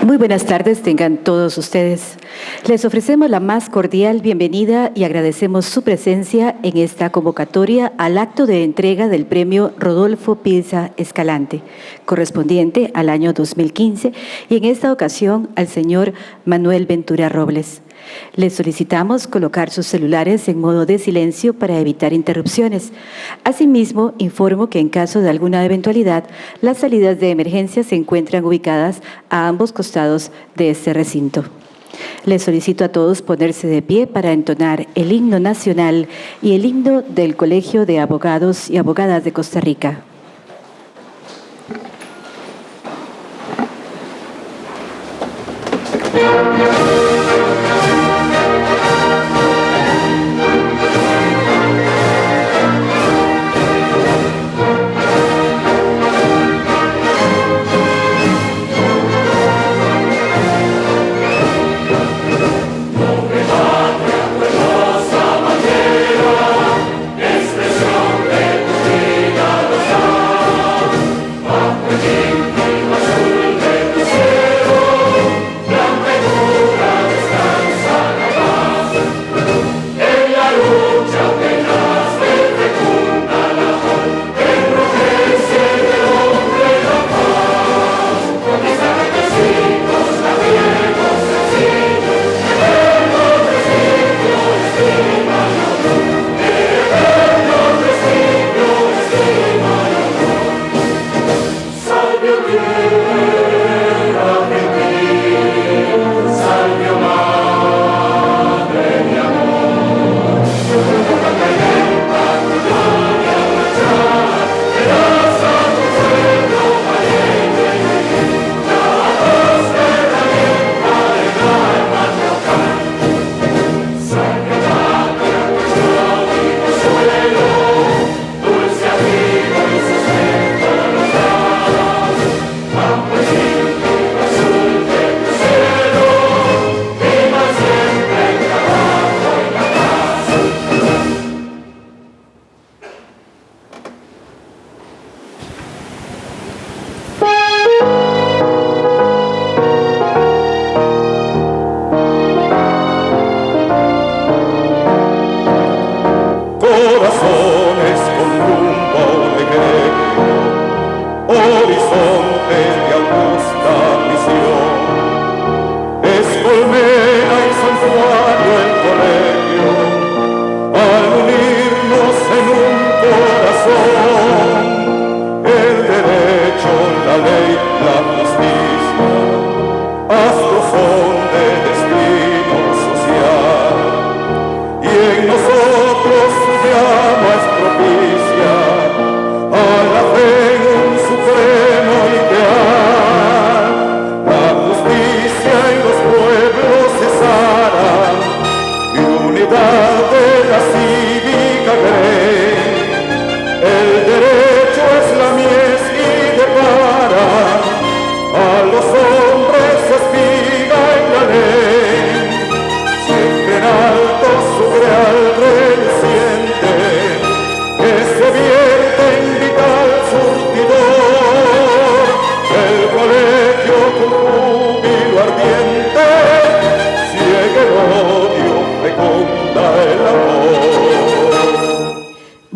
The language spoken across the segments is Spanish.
Muy buenas tardes, tengan todos ustedes. Les ofrecemos la más cordial bienvenida y agradecemos su presencia en esta convocatoria al acto de entrega del premio Rodolfo Pilsa Escalante, correspondiente al año 2015, y en esta ocasión al señor Manuel Ventura Robles. Les solicitamos colocar sus celulares en modo de silencio para evitar interrupciones. Asimismo, informo que en caso de alguna eventualidad, las salidas de emergencia se encuentran ubicadas a ambos costados de este recinto. Les solicito a todos ponerse de pie para entonar el himno nacional y el himno del Colegio de Abogados y Abogadas de Costa Rica.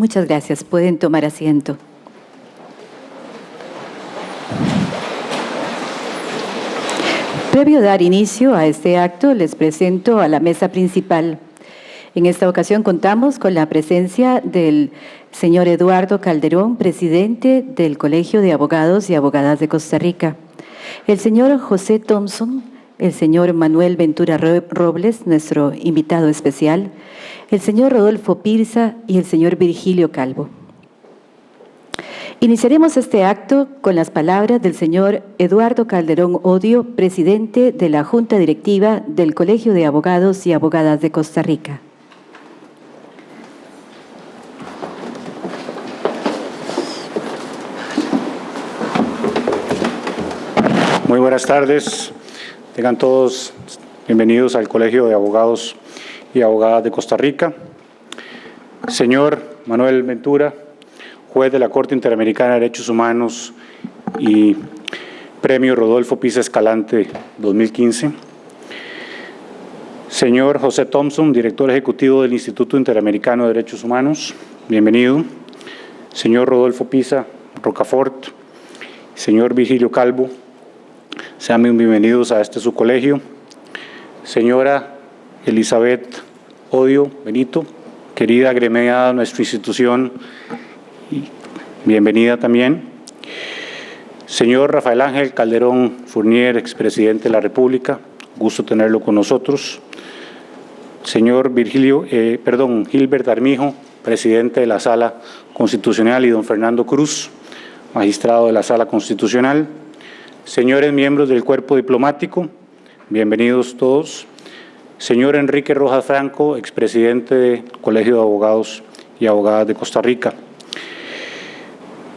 Muchas gracias. Pueden tomar asiento. Previo a dar inicio a este acto, les presento a la mesa principal. En esta ocasión contamos con la presencia del señor Eduardo Calderón, presidente del Colegio de Abogados y Abogadas de Costa Rica, el señor José Thompson, el señor Manuel Ventura Robles, nuestro invitado especial, el señor Rodolfo Pilsa y el señor Virgilio Calvo. Iniciaremos este acto con las palabras del señor Eduardo Calderón Odio, presidente de la Junta Directiva del Colegio de Abogados y Abogadas de Costa Rica. Muy buenas tardes. Tengan todos bienvenidos al Colegio de Abogados y Abogadas de Costa Rica. Señor Manuel Ventura, juez de la Corte Interamericana de Derechos Humanos y Premio Rodolfo Pisa Escalante 2015. Señor José Thompson, director ejecutivo del Instituto Interamericano de Derechos Humanos, bienvenido. Señor Rodolfo Pisa Rocafort, señor Virgilio Calvo, sean bienvenidos a su colegio. Señora Elizabeth Odio Benito, querida agremiada de nuestra institución, bienvenida también. Señor Rafael Ángel Calderón Fournier, expresidente de la República, gusto tenerlo con nosotros. Señor Gilbert Armijo, presidente de la Sala Constitucional, y don Fernando Cruz, magistrado de la Sala Constitucional. Señores miembros del cuerpo diplomático, bienvenidos todos. Señor Enrique Rojas Franco, expresidente del Colegio de Abogados y Abogadas de Costa Rica.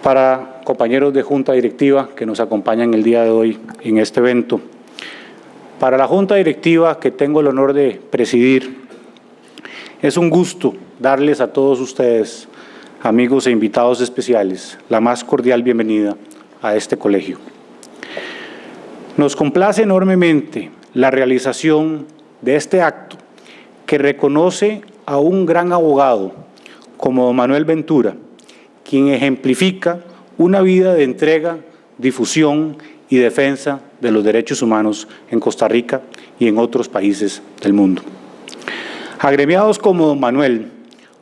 Para compañeros de Junta Directiva que nos acompañan el día de hoy en este evento. Para la Junta Directiva que tengo el honor de presidir, es un gusto darles a todos ustedes, amigos e invitados especiales, la más cordial bienvenida a este colegio. Nos complace enormemente la realización de este acto que reconoce a un gran abogado como don Manuel Ventura, quien ejemplifica una vida de entrega, difusión y defensa de los derechos humanos en Costa Rica y en otros países del mundo. Agremiados como don Manuel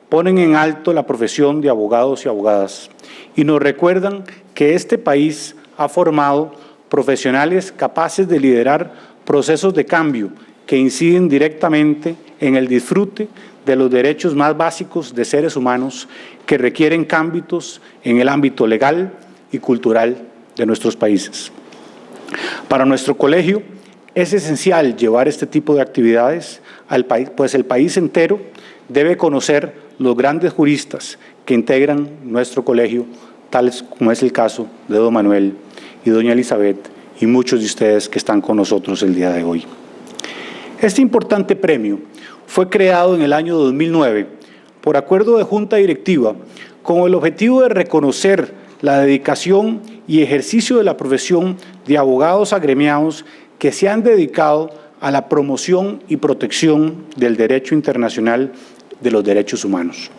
ponen en alto la profesión de abogados y abogadas y nos recuerdan que este país ha formado profesionales capaces de liderar procesos de cambio que inciden directamente en el disfrute de los derechos más básicos de seres humanos que requieren cambios en el ámbito legal y cultural de nuestros países. Para nuestro colegio es esencial llevar este tipo de actividades al país, pues el país entero debe conocer los grandes juristas que integran nuestro colegio, tales como es el caso de don Manuel y doña Elizabeth y muchos de ustedes que están con nosotros el día de hoy. Este importante premio fue creado en el año 2009 por acuerdo de Junta Directiva con el objetivo de reconocer la dedicación y ejercicio de la profesión de abogados agremiados que se han dedicado a la promoción y protección del derecho internacional de los derechos humanos.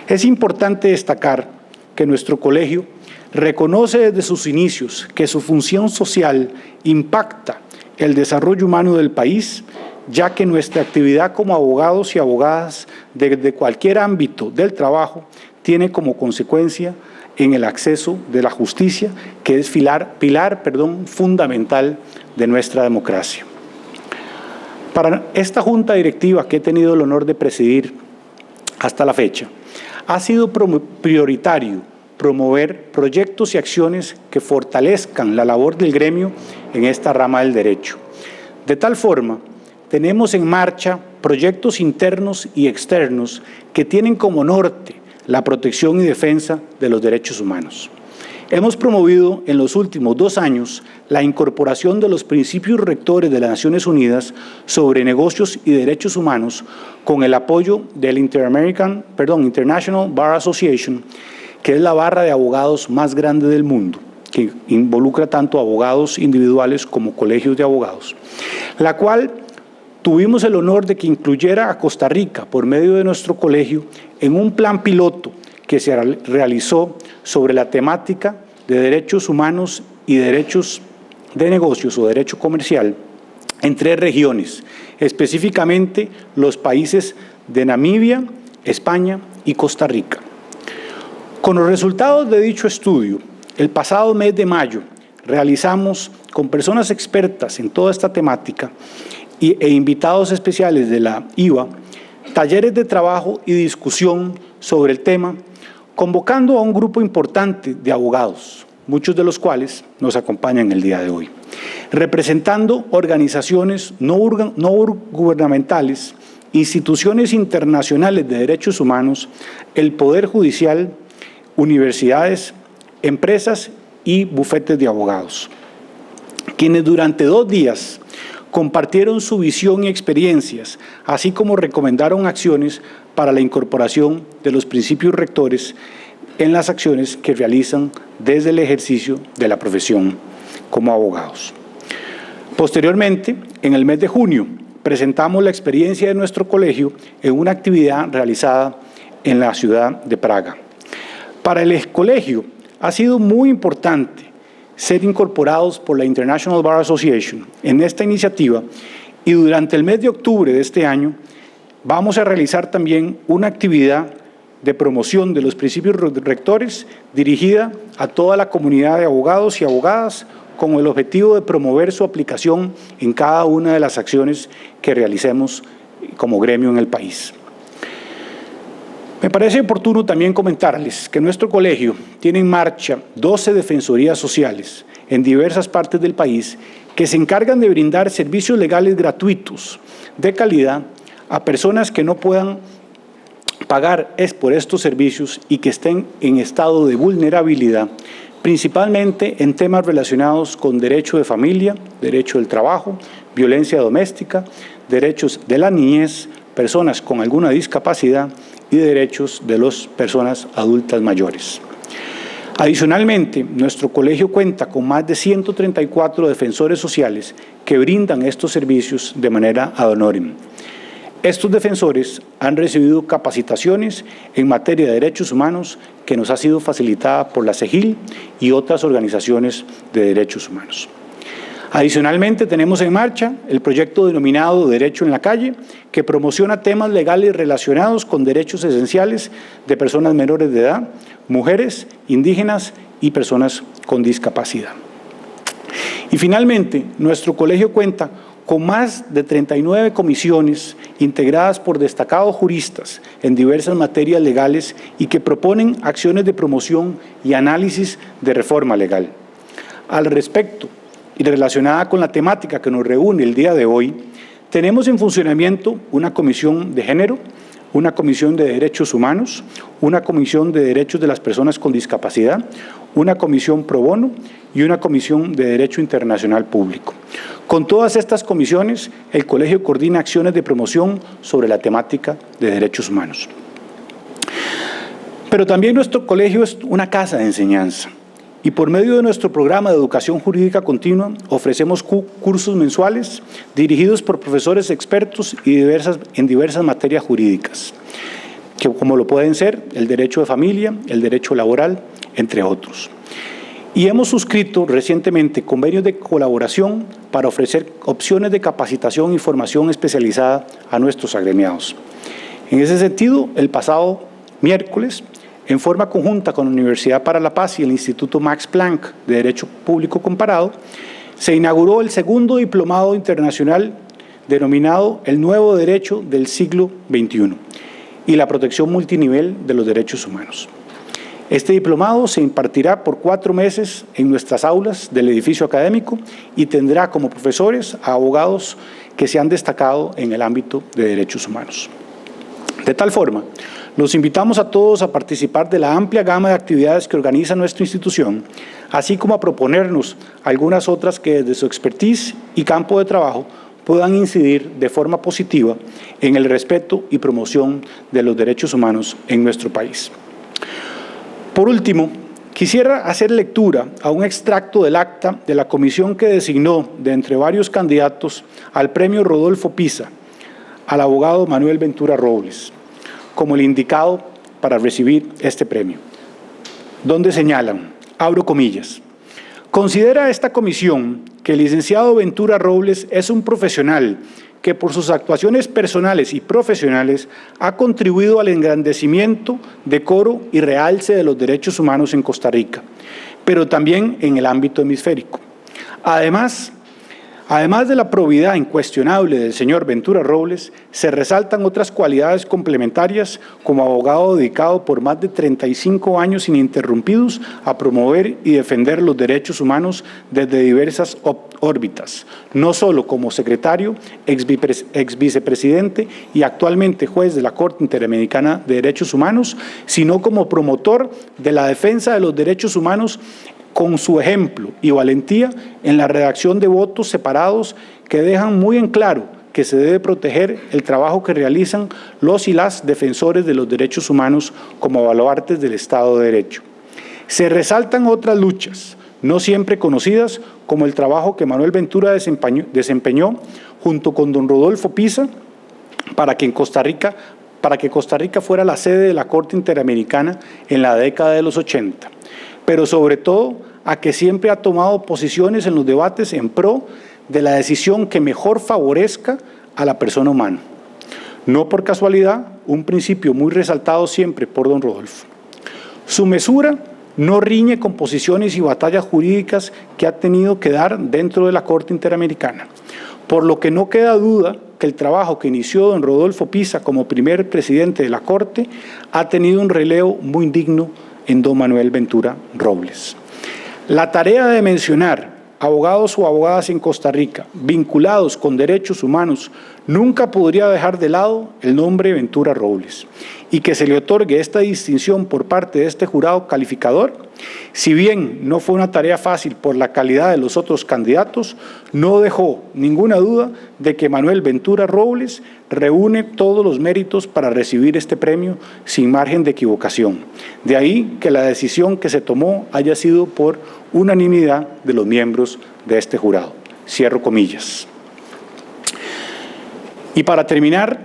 Es importante destacar que nuestro colegio reconoce desde sus inicios que su función social impacta el desarrollo humano del país, ya que nuestra actividad como abogados y abogadas desde cualquier ámbito del trabajo tiene como consecuencia en el acceso de la justicia, que es pilar fundamental de nuestra democracia. Para esta Junta Directiva que he tenido el honor de presidir hasta la fecha, ha sido prioritario promover proyectos y acciones que fortalezcan la labor del gremio en esta rama del derecho. De tal forma, tenemos en marcha proyectos internos y externos que tienen como norte la protección y defensa de los derechos humanos. Hemos promovido en los últimos 2 años la incorporación de los principios rectores de las Naciones Unidas sobre negocios y derechos humanos con el apoyo del International Bar Association, que es la barra de abogados más grande del mundo, que involucra tanto abogados individuales como colegios de abogados, la cual tuvimos el honor de que incluyera a Costa Rica por medio de nuestro colegio en un plan piloto que se realizó sobre la temática de derechos humanos y derechos de negocios o derecho comercial en 3 regiones, específicamente los países de Namibia, España y Costa Rica. Con los resultados de dicho estudio, el pasado mes de mayo realizamos con personas expertas en toda esta temática e invitados especiales de la IVA, talleres de trabajo y discusión sobre el tema, convocando a un grupo importante de abogados, muchos de los cuales nos acompañan el día de hoy, representando organizaciones no gubernamentales, instituciones internacionales de derechos humanos, el Poder Judicial, universidades, empresas y bufetes de abogados, quienes durante 2 días compartieron su visión y experiencias, así como recomendaron acciones para la incorporación de los principios rectores en las acciones que realizan desde el ejercicio de la profesión como abogados. Posteriormente, en el mes de junio, presentamos la experiencia de nuestro colegio en una actividad realizada en la ciudad de Praga. Para el colegio ha sido muy importante ser incorporados por la International Bar Association en esta iniciativa, y durante el mes de octubre de este año vamos a realizar también una actividad de promoción de los principios rectores dirigida a toda la comunidad de abogados y abogadas con el objetivo de promover su aplicación en cada una de las acciones que realicemos como gremio en el país. Me parece oportuno también comentarles que nuestro colegio tiene en marcha 12 defensorías sociales en diversas partes del país que se encargan de brindar servicios legales gratuitos de calidad a personas que no puedan pagar por estos servicios y que estén en estado de vulnerabilidad, principalmente en temas relacionados con derecho de familia, derecho del trabajo, violencia doméstica, derechos de la niñez, personas con alguna discapacidad y derechos de las personas adultas mayores. Adicionalmente, nuestro colegio cuenta con más de 134 defensores sociales que brindan estos servicios de manera ad honorem. Estos defensores han recibido capacitaciones en materia de derechos humanos que nos ha sido facilitada por la CEGIL y otras organizaciones de derechos humanos. Adicionalmente, tenemos en marcha el proyecto denominado Derecho en la Calle, que promociona temas legales relacionados con derechos esenciales de personas menores de edad, mujeres, indígenas y personas con discapacidad. Y finalmente, nuestro colegio cuenta con más de 39 comisiones integradas por destacados juristas en diversas materias legales y que proponen acciones de promoción y análisis de reforma legal. Al respecto, y relacionada con la temática que nos reúne el día de hoy, tenemos en funcionamiento una comisión de género, una comisión de derechos humanos, una comisión de derechos de las personas con discapacidad, una comisión pro bono y una comisión de derecho internacional público. Con todas estas comisiones, el colegio coordina acciones de promoción sobre la temática de derechos humanos. Pero también nuestro colegio es una casa de enseñanza. Y por medio de nuestro programa de educación jurídica continua, ofrecemos cursos mensuales dirigidos por profesores expertos y en diversas materias jurídicas, como lo pueden ser el derecho de familia, el derecho laboral, entre otros. Y hemos suscrito recientemente convenios de colaboración para ofrecer opciones de capacitación y formación especializada a nuestros agremiados. En ese sentido, el pasado miércoles, en forma conjunta con la Universidad para la Paz y el Instituto Max Planck de Derecho Público Comparado, se inauguró el segundo diplomado internacional denominado El Nuevo Derecho del Siglo XXI y la protección multinivel de los derechos humanos. Este diplomado se impartirá por 4 meses en nuestras aulas del edificio académico y tendrá como profesores a abogados que se han destacado en el ámbito de derechos humanos. De tal forma, los invitamos a todos a participar de la amplia gama de actividades que organiza nuestra institución, así como a proponernos algunas otras que desde su expertise y campo de trabajo puedan incidir de forma positiva en el respeto y promoción de los derechos humanos en nuestro país. Por último, quisiera hacer lectura a un extracto del acta de la comisión que designó de entre varios candidatos al premio Rodolfo Pisa al abogado Manuel Ventura Robles como el indicado para recibir este premio, donde señalan, abro comillas, considera esta comisión que el licenciado Ventura Robles es un profesional que por sus actuaciones personales y profesionales ha contribuido al engrandecimiento, decoro y realce de los derechos humanos en Costa Rica, pero también en el ámbito hemisférico. Además de la probidad incuestionable del señor Ventura Robles, se resaltan otras cualidades complementarias como abogado dedicado por más de 35 años ininterrumpidos a promover y defender los derechos humanos desde diversas órbitas, no solo como secretario, ex vicepresidente y actualmente juez de la Corte Interamericana de Derechos Humanos, sino como promotor de la defensa de los derechos humanos con su ejemplo y valentía en la redacción de votos separados que dejan muy en claro que se debe proteger el trabajo que realizan los y las defensores de los derechos humanos como baluartes del Estado de Derecho. Se resaltan otras luchas, no siempre conocidas, como el trabajo que Manuel Ventura desempeñó junto con don Rodolfo Pisa para que Costa Rica fuera la sede de la Corte Interamericana en la década de los 80, pero sobre todo a que siempre ha tomado posiciones en los debates en pro de la decisión que mejor favorezca a la persona humana. No por casualidad, un principio muy resaltado siempre por don Rodolfo. Su mesura no riñe con posiciones y batallas jurídicas que ha tenido que dar dentro de la Corte Interamericana, por lo que no queda duda que el trabajo que inició don Rodolfo Pisa como primer presidente de la Corte ha tenido un relevo muy digno en don Manuel Ventura Robles. La tarea de mencionar abogados o abogadas en Costa Rica vinculados con derechos humanos nunca podría dejar de lado el nombre Ventura Robles, y que se le otorgue esta distinción por parte de este jurado calificador, si bien no fue una tarea fácil por la calidad de los otros candidatos, no dejó ninguna duda de que Manuel Ventura Robles reúne todos los méritos para recibir este premio sin margen de equivocación. De ahí que la decisión que se tomó haya sido por unanimidad de los miembros de este jurado. Cierro comillas. Y para terminar,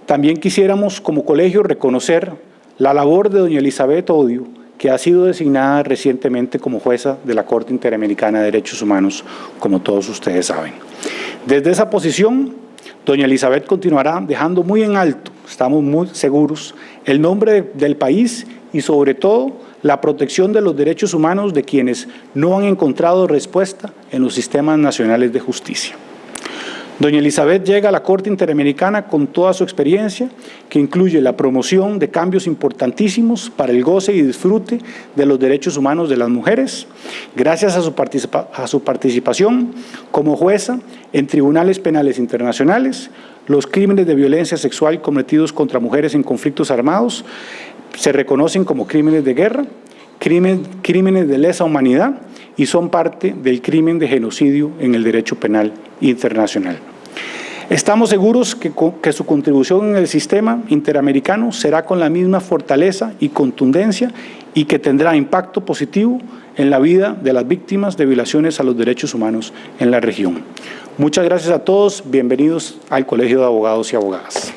también quisiéramos como colegio reconocer la labor de doña Elizabeth Odio, que ha sido designada recientemente como jueza de la Corte Interamericana de Derechos Humanos, como todos ustedes saben. Desde esa posición, doña Elizabeth continuará dejando muy en alto, estamos muy seguros, el nombre del país y sobre todo la protección de los derechos humanos de quienes no han encontrado respuesta en los sistemas nacionales de justicia. Doña Elizabeth llega a la Corte Interamericana con toda su experiencia, que incluye la promoción de cambios importantísimos para el goce y disfrute de los derechos humanos de las mujeres, gracias a su participación como jueza en tribunales penales internacionales. Los crímenes de violencia sexual cometidos contra mujeres en conflictos armados se reconocen como crímenes de guerra, crímenes de lesa humanidad, y son parte del crimen de genocidio en el derecho penal internacional. Estamos seguros que su contribución en el sistema interamericano será con la misma fortaleza y contundencia y que tendrá impacto positivo en la vida de las víctimas de violaciones a los derechos humanos en la región. Muchas gracias a todos. Bienvenidos al Colegio de Abogados y Abogadas.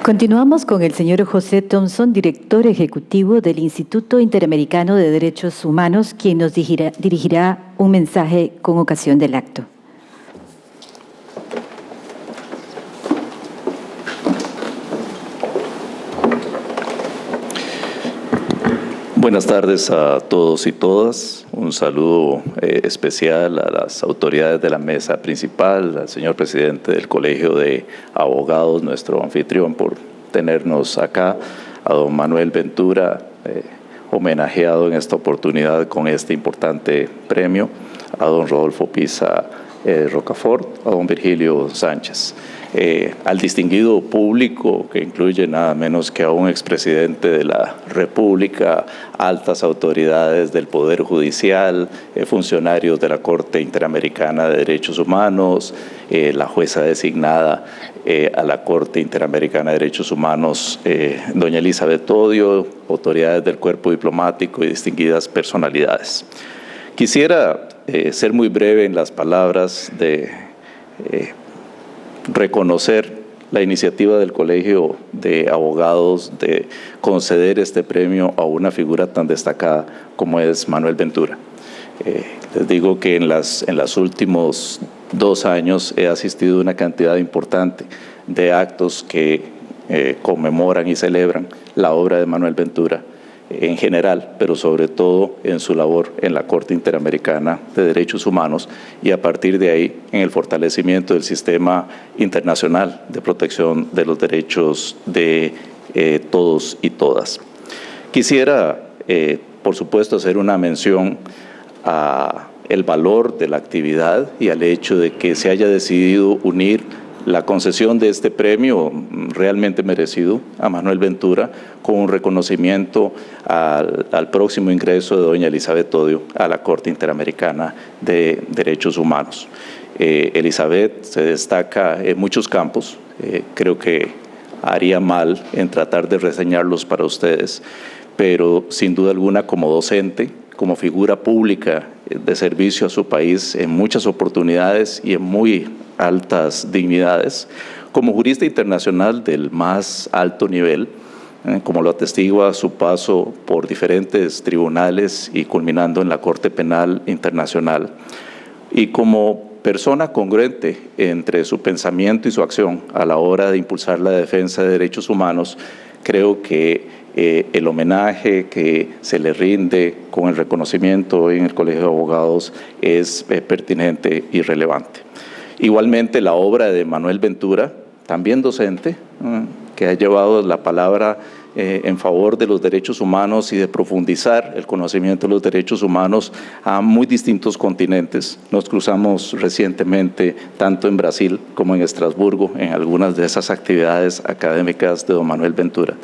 Continuamos con el señor José Thompson, director ejecutivo del Instituto Interamericano de Derechos Humanos, quien nos dirigirá un mensaje con ocasión del acto. Buenas tardes a todos y todas. Un saludo especial a las autoridades de la mesa principal, al señor presidente del Colegio de Abogados, nuestro anfitrión, por tenernos acá, a don Manuel Ventura, homenajeado en esta oportunidad con este importante premio, a don Rodolfo Pisa Rocafort, a don Virgilio Sánchez. Al distinguido público, que incluye nada menos que a un expresidente de la República, altas autoridades del Poder Judicial, funcionarios de la Corte Interamericana de Derechos Humanos, la jueza designada a la Corte Interamericana de Derechos Humanos, doña Elizabeth Odio, autoridades del cuerpo diplomático y distinguidas personalidades. Quisiera ser muy breve en las palabras de reconocer la iniciativa del Colegio de Abogados de conceder este premio a una figura tan destacada como es Manuel Ventura. Les digo que en los últimos 2 años he asistido a una cantidad importante de actos que conmemoran y celebran la obra de Manuel Ventura en general, pero sobre todo en su labor en la Corte Interamericana de Derechos Humanos y a partir de ahí en el fortalecimiento del sistema internacional de protección de los derechos de todos y todas. Quisiera, por supuesto, hacer una mención a el valor de la actividad y al hecho de que se haya decidido unir la concesión de este premio realmente merecido a Manuel Ventura con un reconocimiento al próximo ingreso de doña Elizabeth Odio a la Corte Interamericana de Derechos Humanos. Elizabeth se destaca en muchos campos. Creo que haría mal en tratar de reseñarlos para ustedes, pero sin duda alguna como docente, como figura pública de servicio a su país en muchas oportunidades y en muy altas dignidades, como jurista internacional del más alto nivel, como lo atestigua su paso por diferentes tribunales y culminando en la Corte Penal Internacional, y como persona congruente entre su pensamiento y su acción a la hora de impulsar la defensa de derechos humanos, creo que el homenaje que se le rinde con el reconocimiento en el Colegio de Abogados es pertinente y relevante. Igualmente la obra de Manuel Ventura, también docente, que ha llevado la palabra en favor de los derechos humanos y de profundizar el conocimiento de los derechos humanos a muy distintos continentes. Nos cruzamos recientemente tanto en Brasil como en Estrasburgo en algunas de esas actividades académicas de don Manuel Ventura.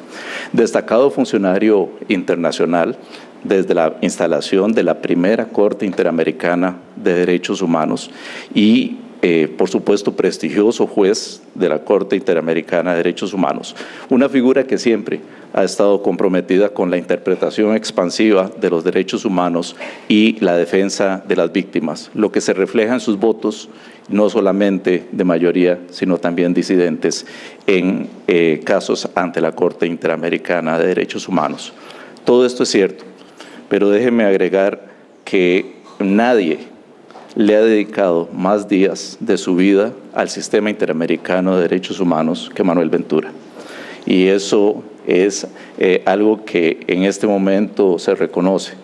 Destacado funcionario internacional desde la instalación de la primera Corte Interamericana de Derechos Humanos y por supuesto, prestigioso juez de la Corte Interamericana de Derechos Humanos, una figura que siempre ha estado comprometida con la interpretación expansiva de los derechos humanos y la defensa de las víctimas, lo que se refleja en sus votos, no solamente de mayoría, sino también disidentes en casos ante la Corte Interamericana de Derechos Humanos. Todo esto es cierto, pero déjeme agregar que nadie le ha dedicado más días de su vida al sistema interamericano de derechos humanos que Manuel Ventura. Y eso es algo que en este momento se reconoce.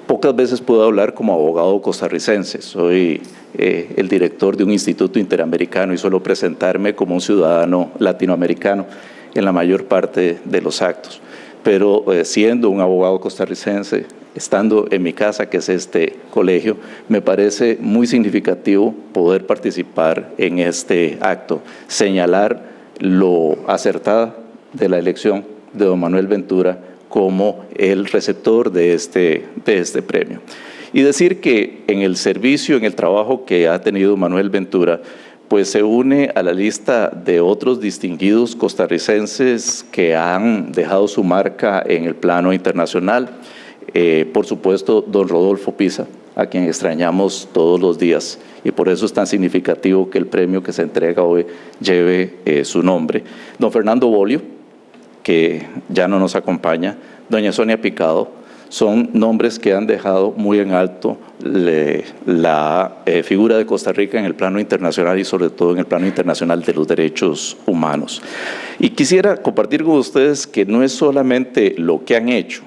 Pocas veces puedo hablar como abogado costarricense. Soy el director de un instituto interamericano y suelo presentarme como un ciudadano latinoamericano en la mayor parte de los actos. Pero siendo un abogado costarricense, estando en mi casa, que es este colegio, me parece muy significativo poder participar en este acto, señalar lo acertada de la elección de don Manuel Ventura como el receptor de este premio. Y decir que en el servicio, en el trabajo que ha tenido Manuel Ventura, pues se une a la lista de otros distinguidos costarricenses que han dejado su marca en el plano internacional. Por supuesto, don Rodolfo Pisa, a quien extrañamos todos los días, y por eso es tan significativo que el premio que se entrega hoy lleve su nombre. Don Fernando Bolio, que ya no nos acompaña, doña Sonia Picado, son nombres que han dejado muy en alto la figura de Costa Rica en el plano internacional y sobre todo en el plano internacional de los derechos humanos. Y quisiera compartir con ustedes que no es solamente lo que han hecho.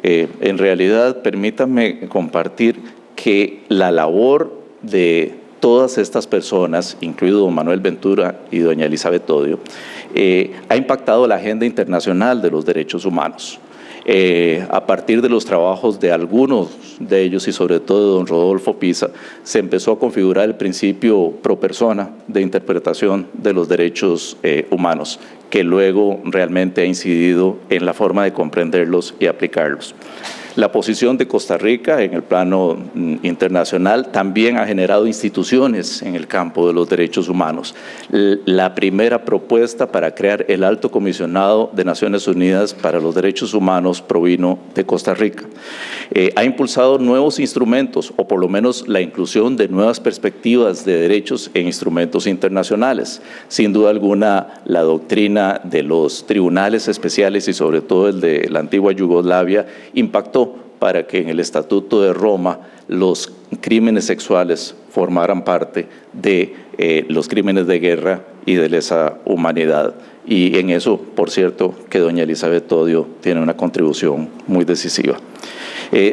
En realidad, permítanme compartir que la labor de todas estas personas, incluido don Manuel Ventura y doña Elizabeth Odio, ha impactado la agenda internacional de los derechos humanos. A partir de los trabajos de algunos de ellos y sobre todo de don Rodolfo Pisa, se empezó a configurar el principio pro persona de interpretación de los derechos humanos, que luego realmente ha incidido en la forma de comprenderlos y aplicarlos. La posición de Costa Rica en el plano internacional también ha generado instituciones en el campo de los derechos humanos. La primera propuesta para crear el Alto Comisionado de Naciones Unidas para los Derechos Humanos provino de Costa Rica. Ha impulsado nuevos instrumentos, o por lo menos la inclusión de nuevas perspectivas de derechos en instrumentos internacionales. Sin duda alguna, la doctrina de los tribunales especiales y sobre todo el de la antigua Yugoslavia impactó para que en el Estatuto de Roma los crímenes sexuales formaran parte de los crímenes de guerra y de lesa humanidad. Y en eso, por cierto, que doña Elizabeth Odio tiene una contribución muy decisiva.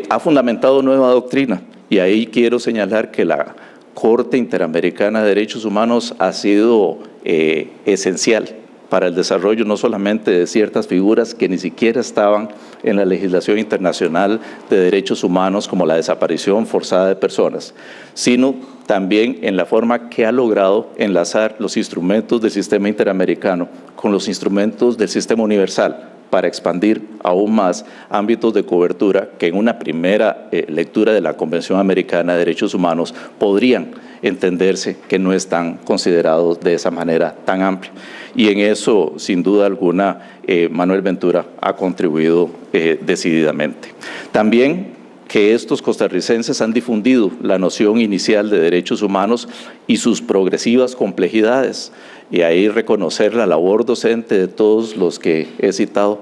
Ha fundamentado nueva doctrina y ahí quiero señalar que la Corte Interamericana de Derechos Humanos ha sido esencial para el desarrollo no solamente de ciertas figuras que ni siquiera estaban en la legislación internacional de derechos humanos, como la desaparición forzada de personas, sino también en la forma que ha logrado enlazar los instrumentos del sistema interamericano con los instrumentos del sistema universal para expandir aún más ámbitos de cobertura que en una primera lectura de la Convención Americana de Derechos Humanos podrían entenderse que no están considerados de esa manera tan amplia. Y en eso, sin duda alguna, Manuel Ventura ha contribuido decididamente. También que estos costarricenses han difundido la noción inicial de derechos humanos y sus progresivas complejidades. Y ahí reconocer la labor docente de todos los que he citado,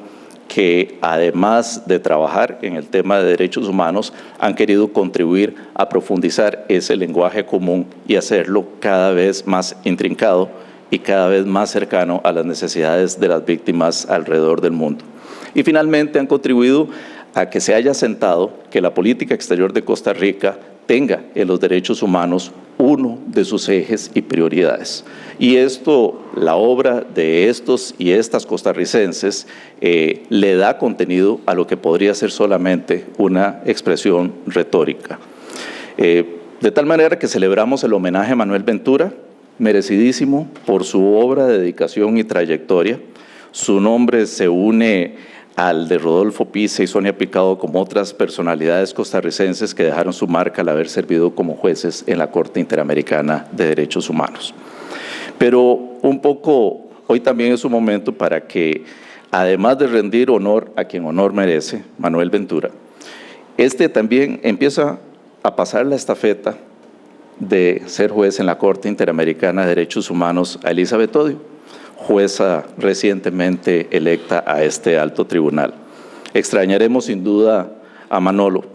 que además de trabajar en el tema de derechos humanos, han querido contribuir a profundizar ese lenguaje común y hacerlo cada vez más intrincado y cada vez más cercano a las necesidades de las víctimas alrededor del mundo. Y finalmente han contribuido a que se haya sentado que la política exterior de Costa Rica tenga en los derechos humanos uno de sus ejes y prioridades. Y esto, la obra de estos y estas costarricenses, le da contenido a lo que podría ser solamente una expresión retórica. De tal manera que celebramos el homenaje a Manuel Ventura, merecidísimo por su obra, dedicación y trayectoria. Su nombre se une al de Rodolfo Pisa y Sonia Picado como otras personalidades costarricenses que dejaron su marca al haber servido como jueces en la Corte Interamericana de Derechos Humanos. Pero un poco, hoy también es un momento para que, además de rendir honor a quien honor merece, Manuel Ventura, también empieza a pasar la estafeta de ser juez en la Corte Interamericana de Derechos Humanos a Elizabeth Odio, jueza recientemente electa a este alto tribunal. Extrañaremos sin duda a Manolo,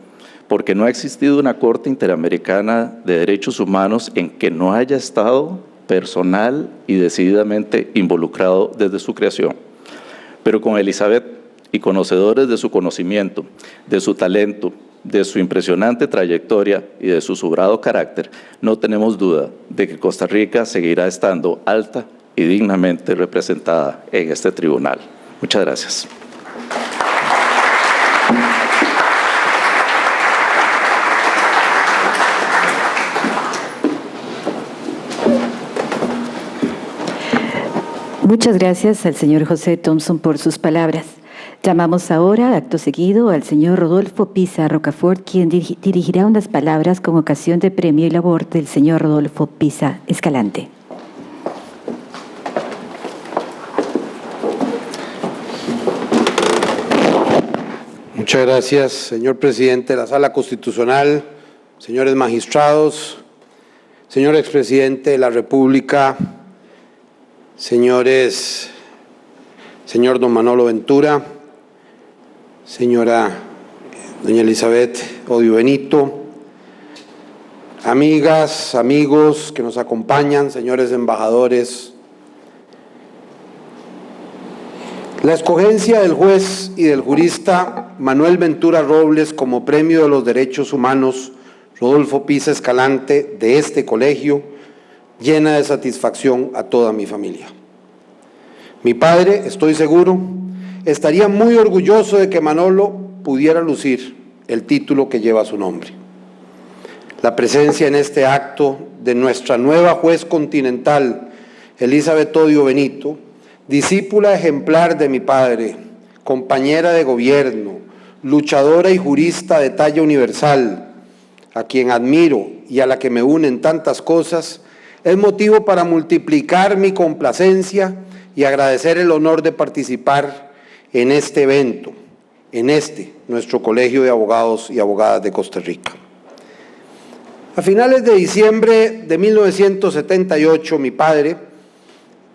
porque no ha existido una Corte Interamericana de Derechos Humanos en que no haya estado personal y decididamente involucrado desde su creación. Pero con Elizabeth y conocedores de su conocimiento, de su talento, de su impresionante trayectoria y de su sobrado carácter, no tenemos duda de que Costa Rica seguirá estando alta y dignamente representada en este tribunal. Muchas gracias. Muchas gracias al señor José Thompson por sus palabras. Llamamos ahora, acto seguido, al señor Rodolfo Pisa Rocafort, quien dirigirá unas palabras con ocasión de premio y labor del señor Rodolfo Pisa Escalante. Muchas gracias, señor presidente de la Sala Constitucional, señores magistrados, señor expresidente de la República, señor don Manolo Ventura, señora doña Elizabeth Odio Benito, amigas, amigos que nos acompañan, señores embajadores. La escogencia del juez y del jurista Manuel Ventura Robles como Premio de los Derechos Humanos Rodolfo Pisa Escalante de este colegio llena de satisfacción a toda mi familia. Mi padre, estoy seguro, estaría muy orgulloso de que Manolo pudiera lucir el título que lleva su nombre. La presencia en este acto de nuestra nueva juez continental, Elizabeth Odio Benito, discípula ejemplar de mi padre, compañera de gobierno, luchadora y jurista de talla universal, a quien admiro y a la que me unen tantas cosas, es motivo para multiplicar mi complacencia y agradecer el honor de participar en este evento, en nuestro Colegio de Abogados y Abogadas de Costa Rica. A finales de diciembre de 1978, mi padre,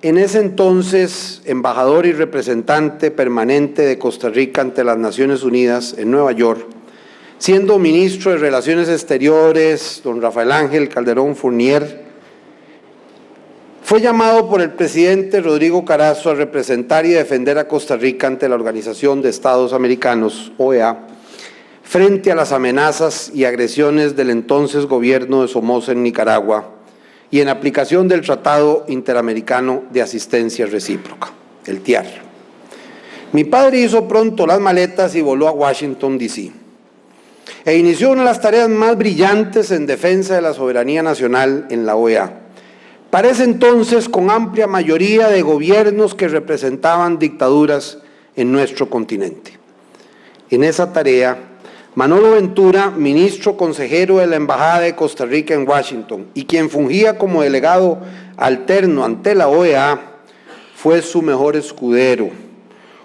en ese entonces embajador y representante permanente de Costa Rica ante las Naciones Unidas en Nueva York, siendo ministro de Relaciones Exteriores, don Rafael Ángel Calderón Fournier, fue llamado por el presidente Rodrigo Carazo a representar y defender a Costa Rica ante la Organización de Estados Americanos, OEA, frente a las amenazas y agresiones del entonces gobierno de Somoza en Nicaragua y en aplicación del Tratado Interamericano de Asistencia Recíproca, el TIAR. Mi padre hizo pronto las maletas y voló a Washington, D.C. e inició una de las tareas más brillantes en defensa de la soberanía nacional en la OEA. Para ese entonces, con amplia mayoría de gobiernos que representaban dictaduras en nuestro continente. En esa tarea, Manolo Ventura, ministro consejero de la Embajada de Costa Rica en Washington y quien fungía como delegado alterno ante la OEA, fue su mejor escudero.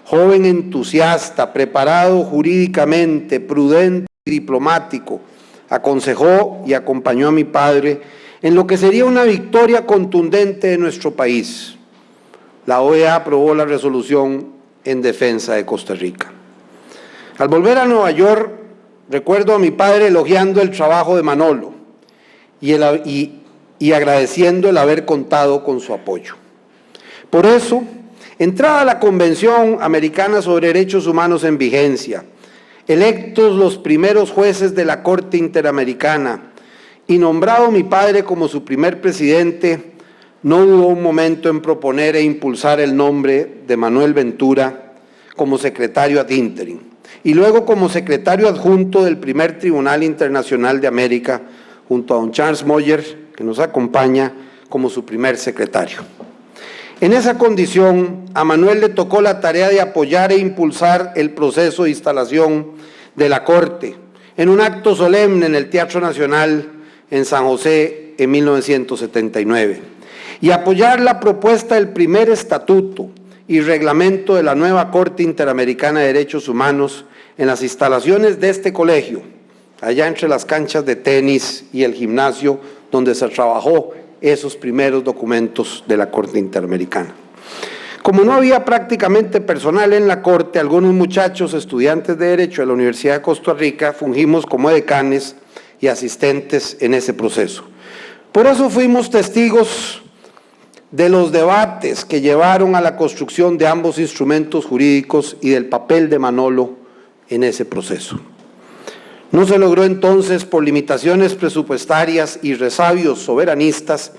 Joven entusiasta, preparado jurídicamente, prudente y diplomático, aconsejó y acompañó a mi padre en lo que sería una victoria contundente de nuestro país. La OEA aprobó la resolución en defensa de Costa Rica. Al volver a Nueva York, recuerdo a mi padre elogiando el trabajo de Manolo y agradeciendo el haber contado con su apoyo. Por eso, entrada la Convención Americana sobre Derechos Humanos en vigencia, electos los primeros jueces de la Corte Interamericana y nombrado mi padre como su primer presidente, no dudó un momento en proponer e impulsar el nombre de Manuel Ventura como secretario ad interim y luego como secretario adjunto del primer Tribunal Internacional de América, junto a don Charles Moyer, que nos acompaña como su primer secretario. En esa condición, a Manuel le tocó la tarea de apoyar e impulsar el proceso de instalación de la Corte en un acto solemne en el Teatro Nacional en San José en 1979 y apoyar la propuesta del primer estatuto y reglamento de la nueva Corte Interamericana de Derechos Humanos en las instalaciones de este colegio, allá entre las canchas de tenis y el gimnasio donde se trabajó esos primeros documentos de la Corte Interamericana. Como no había prácticamente personal en la Corte, algunos muchachos estudiantes de Derecho de la Universidad de Costa Rica fungimos como decanes y asistentes en ese proceso. Por eso fuimos testigos de los debates que llevaron a la construcción de ambos instrumentos jurídicos y del papel de Manolo en ese proceso. No se logró entonces, por limitaciones presupuestarias y resabios soberanistas,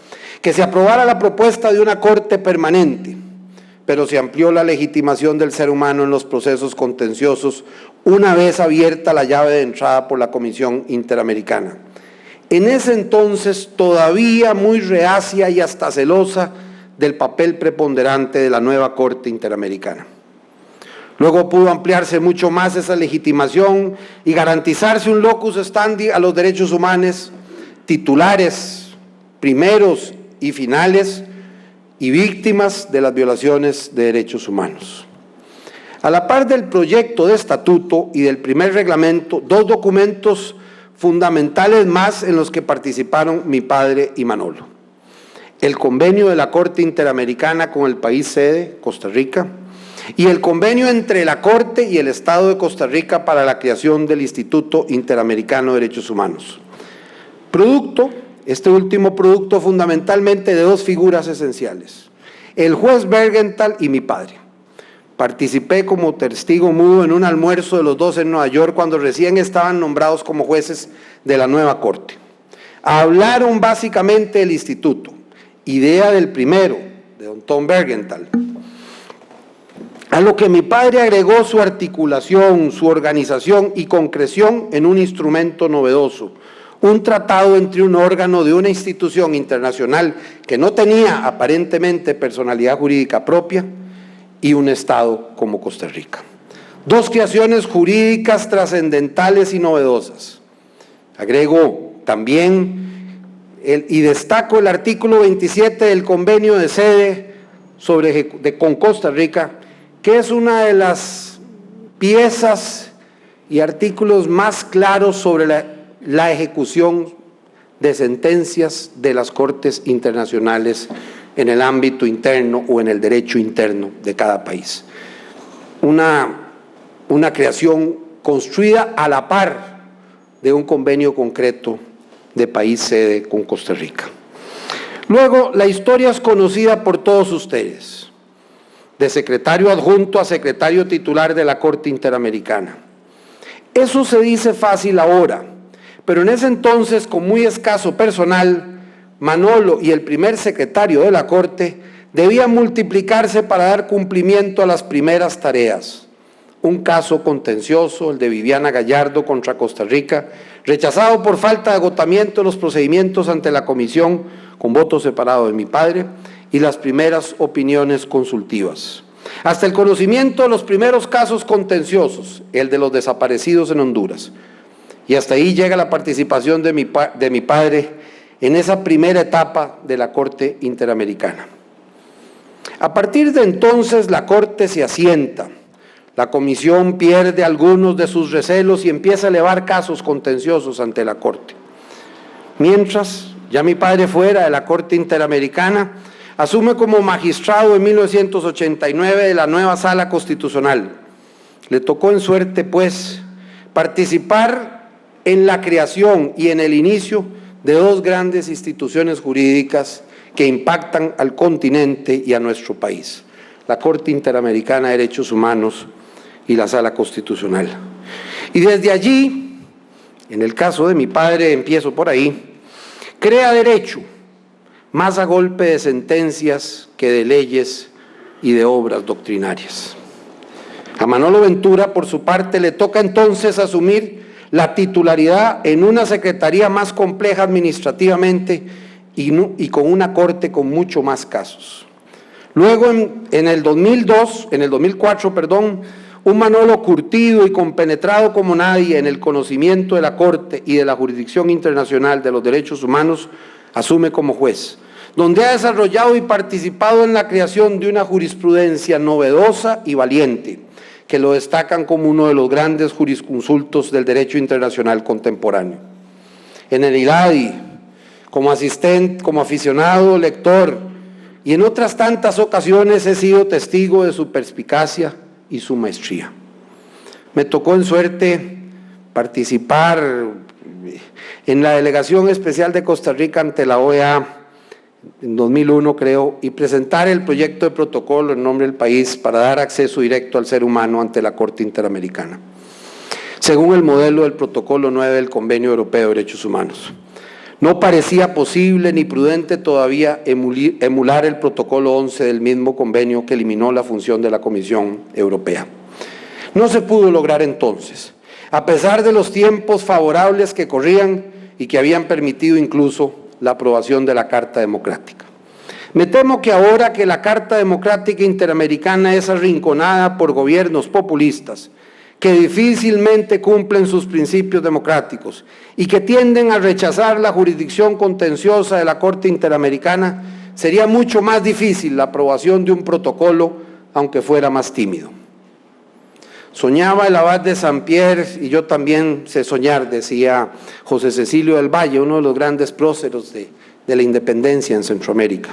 que se aprobara la propuesta de una Corte permanente, pero se amplió la legitimación del ser humano en los procesos contenciosos una vez abierta la llave de entrada por la Comisión Interamericana. En ese entonces, todavía muy reacia y hasta celosa del papel preponderante de la nueva Corte Interamericana. Luego pudo ampliarse mucho más esa legitimación y garantizarse un locus standi a los derechos humanos, titulares, primeros y finales, y víctimas de las violaciones de derechos humanos. A la par del proyecto de estatuto y del primer reglamento, dos documentos fundamentales más en los que participaron mi padre y Manolo: el convenio de la Corte Interamericana con el país sede, Costa Rica, y el convenio entre la Corte y el Estado de Costa Rica para la creación del Instituto Interamericano de Derechos Humanos. Este último producto fundamentalmente de dos figuras esenciales: el juez Bergenthal y mi padre. Participé como testigo mudo en un almuerzo de los dos en Nueva York cuando recién estaban nombrados como jueces de la nueva Corte. Hablaron básicamente del instituto, idea del primero, de don Tom Bergenthal, a lo que mi padre agregó su articulación, su organización y concreción en un instrumento novedoso, un tratado entre un órgano de una institución internacional que no tenía aparentemente personalidad jurídica propia y un Estado como Costa Rica. Dos creaciones jurídicas trascendentales y novedosas. Agrego también y destaco el artículo 27 del convenio de sede con Costa Rica, que es una de las piezas y artículos más claros sobre la ejecución de sentencias de las Cortes Internacionales en el ámbito interno o en el derecho interno de cada país. Una creación construida a la par de un convenio concreto de país sede con Costa Rica. Luego, la historia es conocida por todos ustedes, de secretario adjunto a secretario titular de la Corte Interamericana. Eso se dice fácil ahora, pero en ese entonces, con muy escaso personal, Manolo y el primer secretario de la Corte debían multiplicarse para dar cumplimiento a las primeras tareas. Un caso contencioso, el de Viviana Gallardo contra Costa Rica, rechazado por falta de agotamiento de los procedimientos ante la comisión con voto separado de mi padre, y las primeras opiniones consultivas. hasta el conocimiento de los primeros casos contenciosos, el de los desaparecidos en Honduras. Y hasta ahí llega la participación de mi padre en esa primera etapa de la Corte Interamericana. A partir de entonces la Corte se asienta, la Comisión pierde algunos de sus recelos y empieza a elevar casos contenciosos ante la Corte. Mientras, ya mi padre fuera de la Corte Interamericana, asume como magistrado en 1989 de la nueva Sala Constitucional. Le tocó en suerte, pues, participar en la creación y en el inicio de dos grandes instituciones jurídicas que impactan al continente y a nuestro país: la Corte Interamericana de Derechos Humanos y la Sala Constitucional. Y desde allí, en el caso de mi padre, empiezo por ahí, crea derecho, más a golpe de sentencias que de leyes y de obras doctrinarias. A Manolo Ventura, por su parte, le toca entonces asumir la titularidad en una secretaría más compleja administrativamente y con una corte con mucho más casos. Luego, en el 2004, un Manolo curtido y compenetrado como nadie en el conocimiento de la Corte y de la jurisdicción internacional de los derechos humanos, asume como juez, donde ha desarrollado y participado en la creación de una jurisprudencia novedosa y valiente, que lo destacan como uno de los grandes jurisconsultos del derecho internacional contemporáneo. En el ILADI, como asistente, como aficionado, lector, y en otras tantas ocasiones he sido testigo de su perspicacia y su maestría. Me tocó en suerte participar en la Delegación Especial de Costa Rica ante la OEA en 2001, creo, y presentar el proyecto de protocolo en nombre del país para dar acceso directo al ser humano ante la Corte Interamericana, según el modelo del Protocolo 9 del Convenio Europeo de Derechos Humanos. No parecía posible ni prudente todavía emular el Protocolo 11 del mismo convenio que eliminó la función de la Comisión Europea. No se pudo lograr entonces, a pesar de los tiempos favorables que corrían y que habían permitido incluso la aprobación de la Carta Democrática. Me temo que ahora que la Carta Democrática Interamericana es arrinconada por gobiernos populistas que difícilmente cumplen sus principios democráticos y que tienden a rechazar la jurisdicción contenciosa de la Corte Interamericana, sería mucho más difícil la aprobación de un protocolo, aunque fuera más tímido. Soñaba el abad de Saint-Pierre, y yo también sé soñar, decía José Cecilio del Valle, uno de los grandes próceros de la independencia en Centroamérica.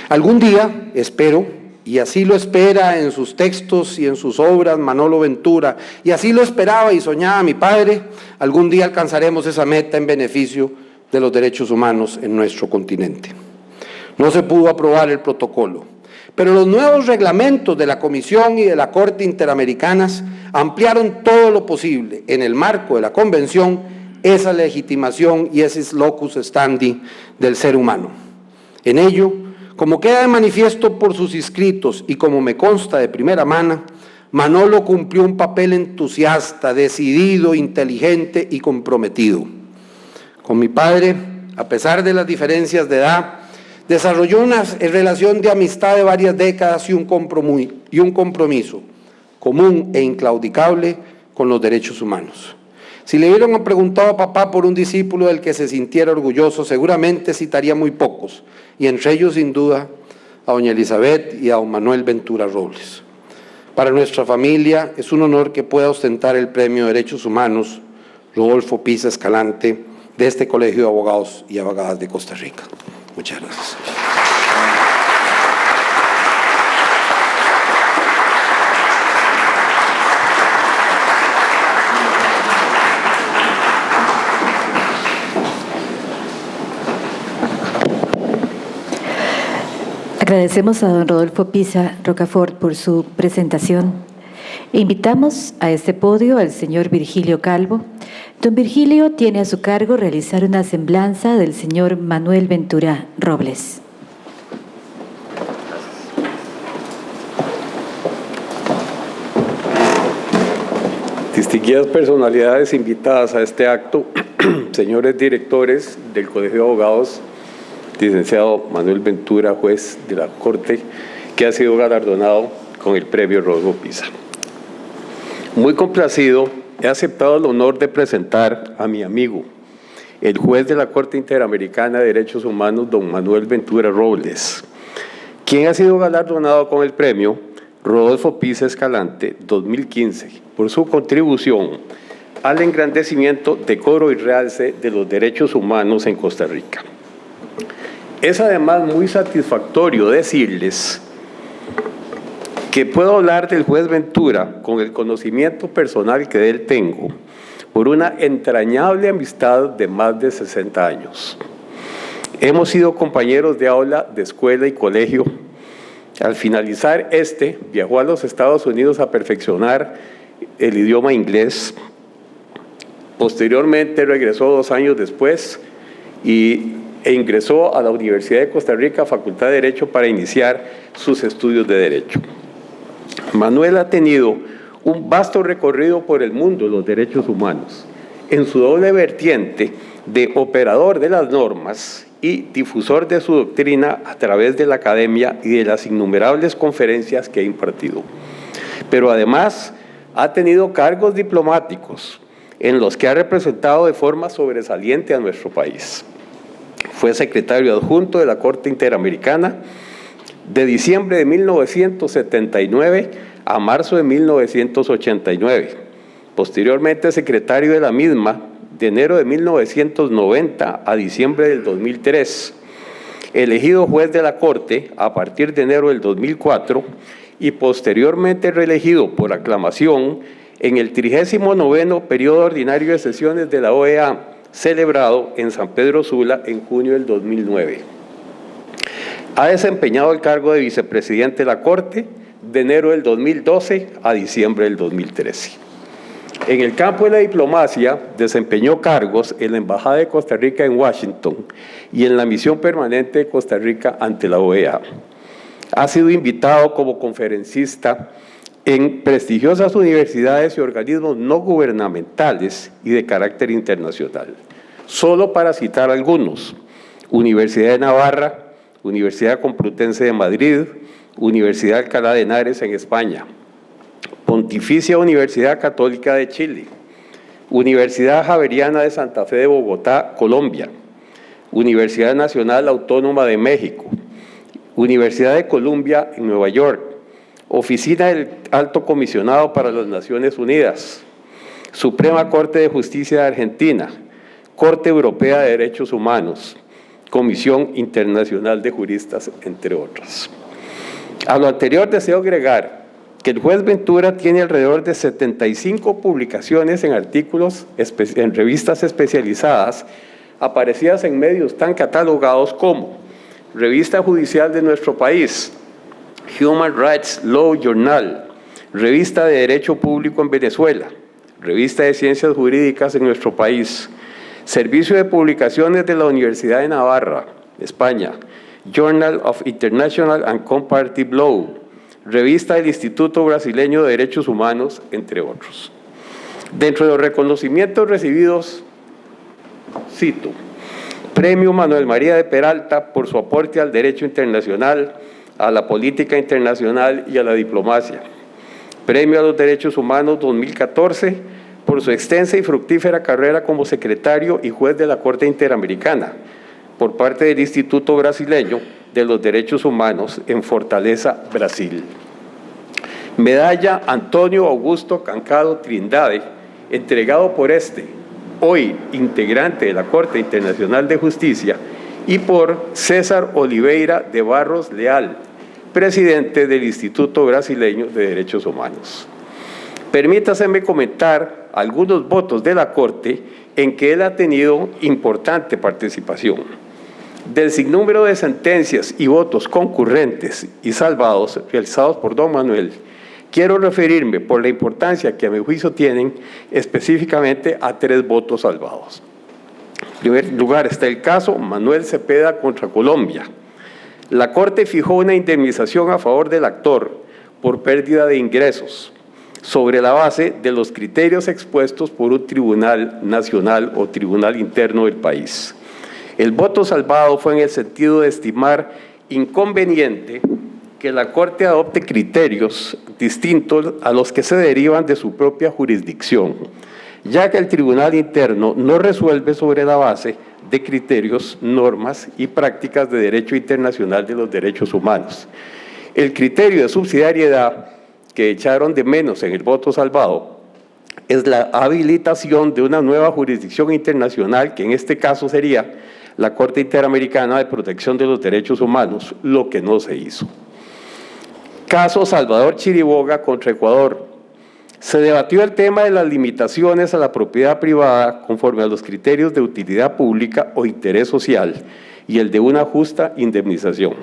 Algún día, espero, y así lo espera en sus textos y en sus obras Manolo Ventura, y así lo esperaba y soñaba mi padre, algún día alcanzaremos esa meta en beneficio de los derechos humanos en nuestro continente. No se pudo aprobar el protocolo, pero los nuevos reglamentos de la Comisión y de la Corte Interamericanas ampliaron todo lo posible, en el marco de la Convención, esa legitimación y ese locus standi del ser humano. En ello, como queda de manifiesto por sus escritos y como me consta de primera mano, Manolo cumplió un papel entusiasta, decidido, inteligente y comprometido. Con mi padre, a pesar de las diferencias de edad, desarrolló una relación de amistad de varias décadas y un compromiso común e inclaudicable con los derechos humanos. Si le hubieran preguntado a papá por un discípulo del que se sintiera orgulloso, seguramente citaría muy pocos, y entre ellos, sin duda, a doña Elizabeth y a don Manuel Ventura Robles. Para nuestra familia es un honor que pueda ostentar el Premio de Derechos Humanos Rodolfo Pisa Escalante de este Colegio de Abogados y Abogadas de Costa Rica. Muchas gracias. Agradecemos a don Rodolfo Pisa Rocafort por su presentación. Invitamos a este podio al señor Virgilio Calvo. Don Virgilio tiene a su cargo realizar una semblanza del señor Manuel Ventura Robles. Distinguidas personalidades invitadas a este acto, señores directores del Colegio de Abogados, licenciado Manuel Ventura, juez de la Corte, que ha sido galardonado con el premio Rodolfo Pisa. Muy complacido, he aceptado el honor de presentar a mi amigo, el juez de la Corte Interamericana de Derechos Humanos, don Manuel Ventura Robles, quien ha sido galardonado con el premio Rodolfo Pisa Escalante 2015 por su contribución al engrandecimiento, decoro y realce de los derechos humanos en Costa Rica. Es además muy satisfactorio decirles que puedo hablar del juez Ventura con el conocimiento personal que de él tengo por una entrañable amistad de más de 60 años. Hemos sido compañeros de aula, de escuela y colegio. Al finalizar viajó a los Estados Unidos a perfeccionar el idioma inglés. Posteriormente regresó 2 años después e ingresó a la Universidad de Costa Rica, Facultad de Derecho, para iniciar sus estudios de Derecho. Manuel ha tenido un vasto recorrido por el mundo de los derechos humanos, en su doble vertiente de operador de las normas y difusor de su doctrina a través de la academia y de las innumerables conferencias que ha impartido. Pero además ha tenido cargos diplomáticos en los que ha representado de forma sobresaliente a nuestro país. Fue secretario adjunto de la Corte Interamericana de diciembre de 1979 a marzo de 1989. Posteriormente secretario de la misma de enero de 1990 a diciembre del 2003, elegido juez de la Corte a partir de enero del 2004 y posteriormente reelegido por aclamación en el 39º periodo ordinario de sesiones de la OEA, celebrado en San Pedro Sula en junio del 2009. Ha desempeñado el cargo de vicepresidente de la Corte de enero del 2012 a diciembre del 2013. En el campo de la diplomacia, desempeñó cargos en la Embajada de Costa Rica en Washington y en la Misión Permanente de Costa Rica ante la OEA. Ha sido invitado como conferencista en prestigiosas universidades y organismos no gubernamentales y de carácter internacional. Solo para citar algunos: Universidad de Navarra, Universidad Complutense de Madrid, Universidad Alcalá de Henares en España, Pontificia Universidad Católica de Chile, Universidad Javeriana de Santa Fe de Bogotá, Colombia, Universidad Nacional Autónoma de México, Universidad de Columbia en Nueva York, Oficina del Alto Comisionado para las Naciones Unidas, Suprema Corte de Justicia de Argentina, Corte Europea de Derechos Humanos, Comisión Internacional de Juristas, entre otras. A lo anterior deseo agregar que el juez Ventura tiene alrededor de 75 publicaciones en artículos en revistas especializadas aparecidas en medios tan catalogados como Revista Judicial de nuestro país, Human Rights Law Journal, Revista de Derecho Público en Venezuela, Revista de Ciencias Jurídicas en nuestro país, Servicio de Publicaciones de la Universidad de Navarra, España, Journal of International and Comparative Law, Revista del Instituto Brasileño de Derechos Humanos, entre otros. Dentro de los reconocimientos recibidos, cito: Premio Manuel María de Peralta por su aporte al derecho internacional, a la política internacional y a la diplomacia. Premio a los Derechos Humanos 2014 por su extensa y fructífera carrera como secretario y juez de la Corte Interamericana por parte del Instituto Brasileño de los Derechos Humanos en Fortaleza, Brasil. Medalla Antonio Augusto Cancado Trindade, entregado por hoy integrante de la Corte Internacional de Justicia, y por César Oliveira de Barros Leal, presidente del Instituto Brasileño de Derechos Humanos. Permítaseme comentar algunos votos de la Corte en que él ha tenido importante participación. Del sinnúmero de sentencias y votos concurrentes y salvados realizados por don Manuel, quiero referirme, por la importancia que a mi juicio tienen, específicamente a 3 votos salvados. En primer lugar está el caso Manuel Cepeda contra Colombia. La Corte fijó una indemnización a favor del actor por pérdida de ingresos sobre la base de los criterios expuestos por un tribunal nacional o tribunal interno del país. El voto salvado fue en el sentido de estimar inconveniente que la Corte adopte criterios distintos a los que se derivan de su propia jurisdicción, ya que el Tribunal Interno no resuelve sobre la base de criterios, normas y prácticas de derecho internacional de los derechos humanos. El criterio de subsidiariedad que echaron de menos en el voto salvado es la habilitación de una nueva jurisdicción internacional, que en este caso sería la Corte Interamericana de Protección de los Derechos Humanos, lo que no se hizo. Caso Salvador Chiriboga contra Ecuador. Se debatió el tema de las limitaciones a la propiedad privada conforme a los criterios de utilidad pública o interés social y el de una justa indemnización.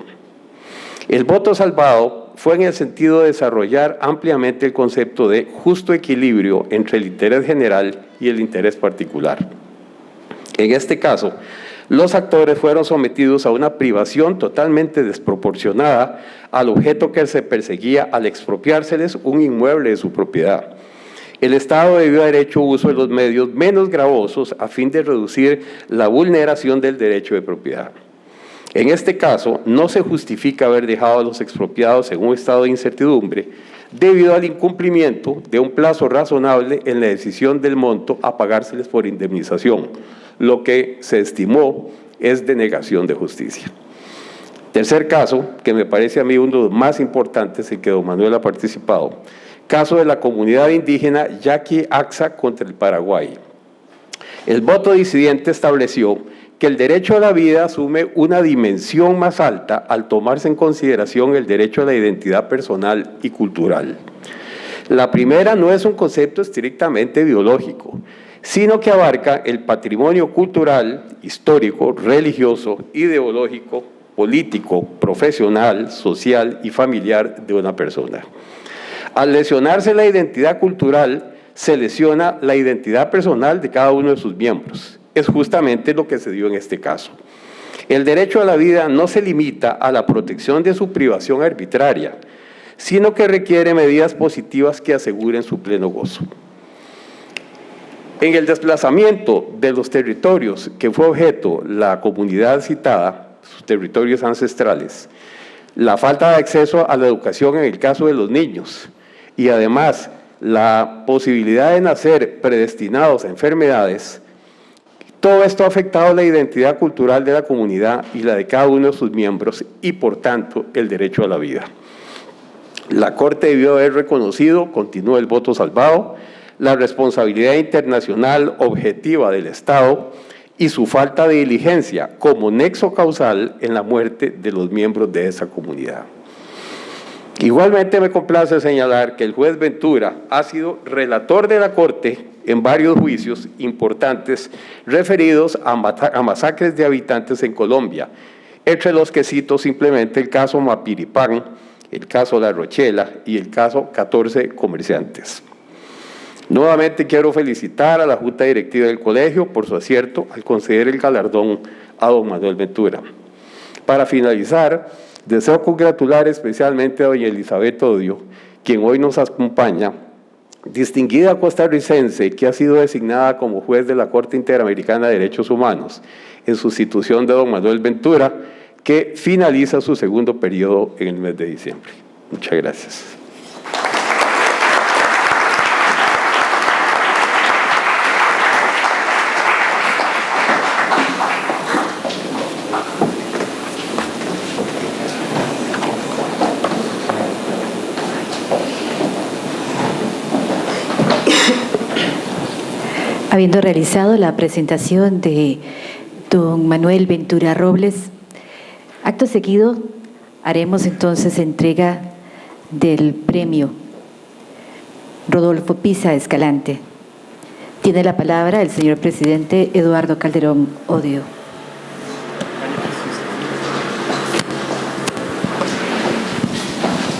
El voto salvado fue en el sentido de desarrollar ampliamente el concepto de justo equilibrio entre el interés general y el interés particular. En este caso, los actores fueron sometidos a una privación totalmente desproporcionada al objeto que se perseguía al expropiárseles un inmueble de su propiedad. El Estado debió haber hecho uso de los medios menos gravosos a fin de reducir la vulneración del derecho de propiedad. En este caso, no se justifica haber dejado a los expropiados en un estado de incertidumbre debido al incumplimiento de un plazo razonable en la decisión del monto a pagárseles por indemnización, lo que se estimó es denegación de justicia. Tercer caso, que me parece a mí uno de los más importantes en que don Manuel ha participado, caso de la comunidad indígena Yaqui Axa contra el Paraguay. El voto disidente estableció que el derecho a la vida asume una dimensión más alta al tomarse en consideración el derecho a la identidad personal y cultural. La primera no es un concepto estrictamente biológico, sino que abarca el patrimonio cultural, histórico, religioso, ideológico, político, profesional, social y familiar de una persona. Al lesionarse la identidad cultural, se lesiona la identidad personal de cada uno de sus miembros. Es justamente lo que se dio en este caso. El derecho a la vida no se limita a la protección de su privación arbitraria, sino que requiere medidas positivas que aseguren su pleno gozo. En el desplazamiento de los territorios que fue objeto la comunidad citada, sus territorios ancestrales, la falta de acceso a la educación en el caso de los niños y además la posibilidad de nacer predestinados a enfermedades, todo esto ha afectado la identidad cultural de la comunidad y la de cada uno de sus miembros y, por tanto, el derecho a la vida. La Corte debió haber reconocido, continúa el voto salvado, la responsabilidad internacional objetiva del Estado y su falta de diligencia como nexo causal en la muerte de los miembros de esa comunidad. Igualmente me complace señalar que el juez Ventura ha sido relator de la Corte en varios juicios importantes referidos a masacres de habitantes en Colombia, entre los que cito simplemente el caso Mapiripán, el caso La Rochela y el caso 14 comerciantes. Nuevamente quiero felicitar a la Junta Directiva del Colegio por su acierto al conceder el galardón a don Manuel Ventura. Para finalizar, deseo congratular especialmente a doña Elizabeth Odio, quien hoy nos acompaña, distinguida costarricense que ha sido designada como juez de la Corte Interamericana de Derechos Humanos en sustitución de don Manuel Ventura, que finaliza su segundo periodo en el mes de diciembre. Muchas gracias. Habiendo realizado la presentación de don Manuel Ventura Robles, acto seguido haremos entonces entrega del premio Rodolfo Pisa Escalante. Tiene la palabra el señor presidente Eduardo Calderón Odio.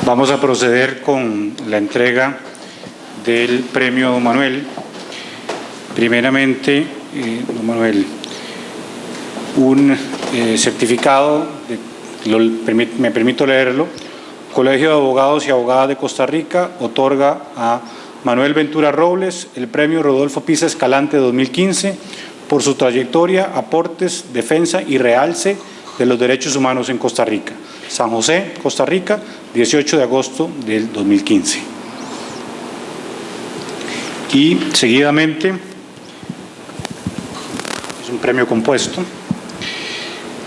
Vamos a proceder con la entrega del premio don Manuel. Primeramente, don Manuel, un certificado, me permito leerlo. Colegio de Abogados y Abogadas de Costa Rica otorga a Manuel Ventura Robles el premio Rodolfo Pisa Escalante 2015 por su trayectoria, aportes, defensa y realce de los derechos humanos en Costa Rica. San José, Costa Rica, 18 de agosto del 2015. Y seguidamente, es un premio compuesto,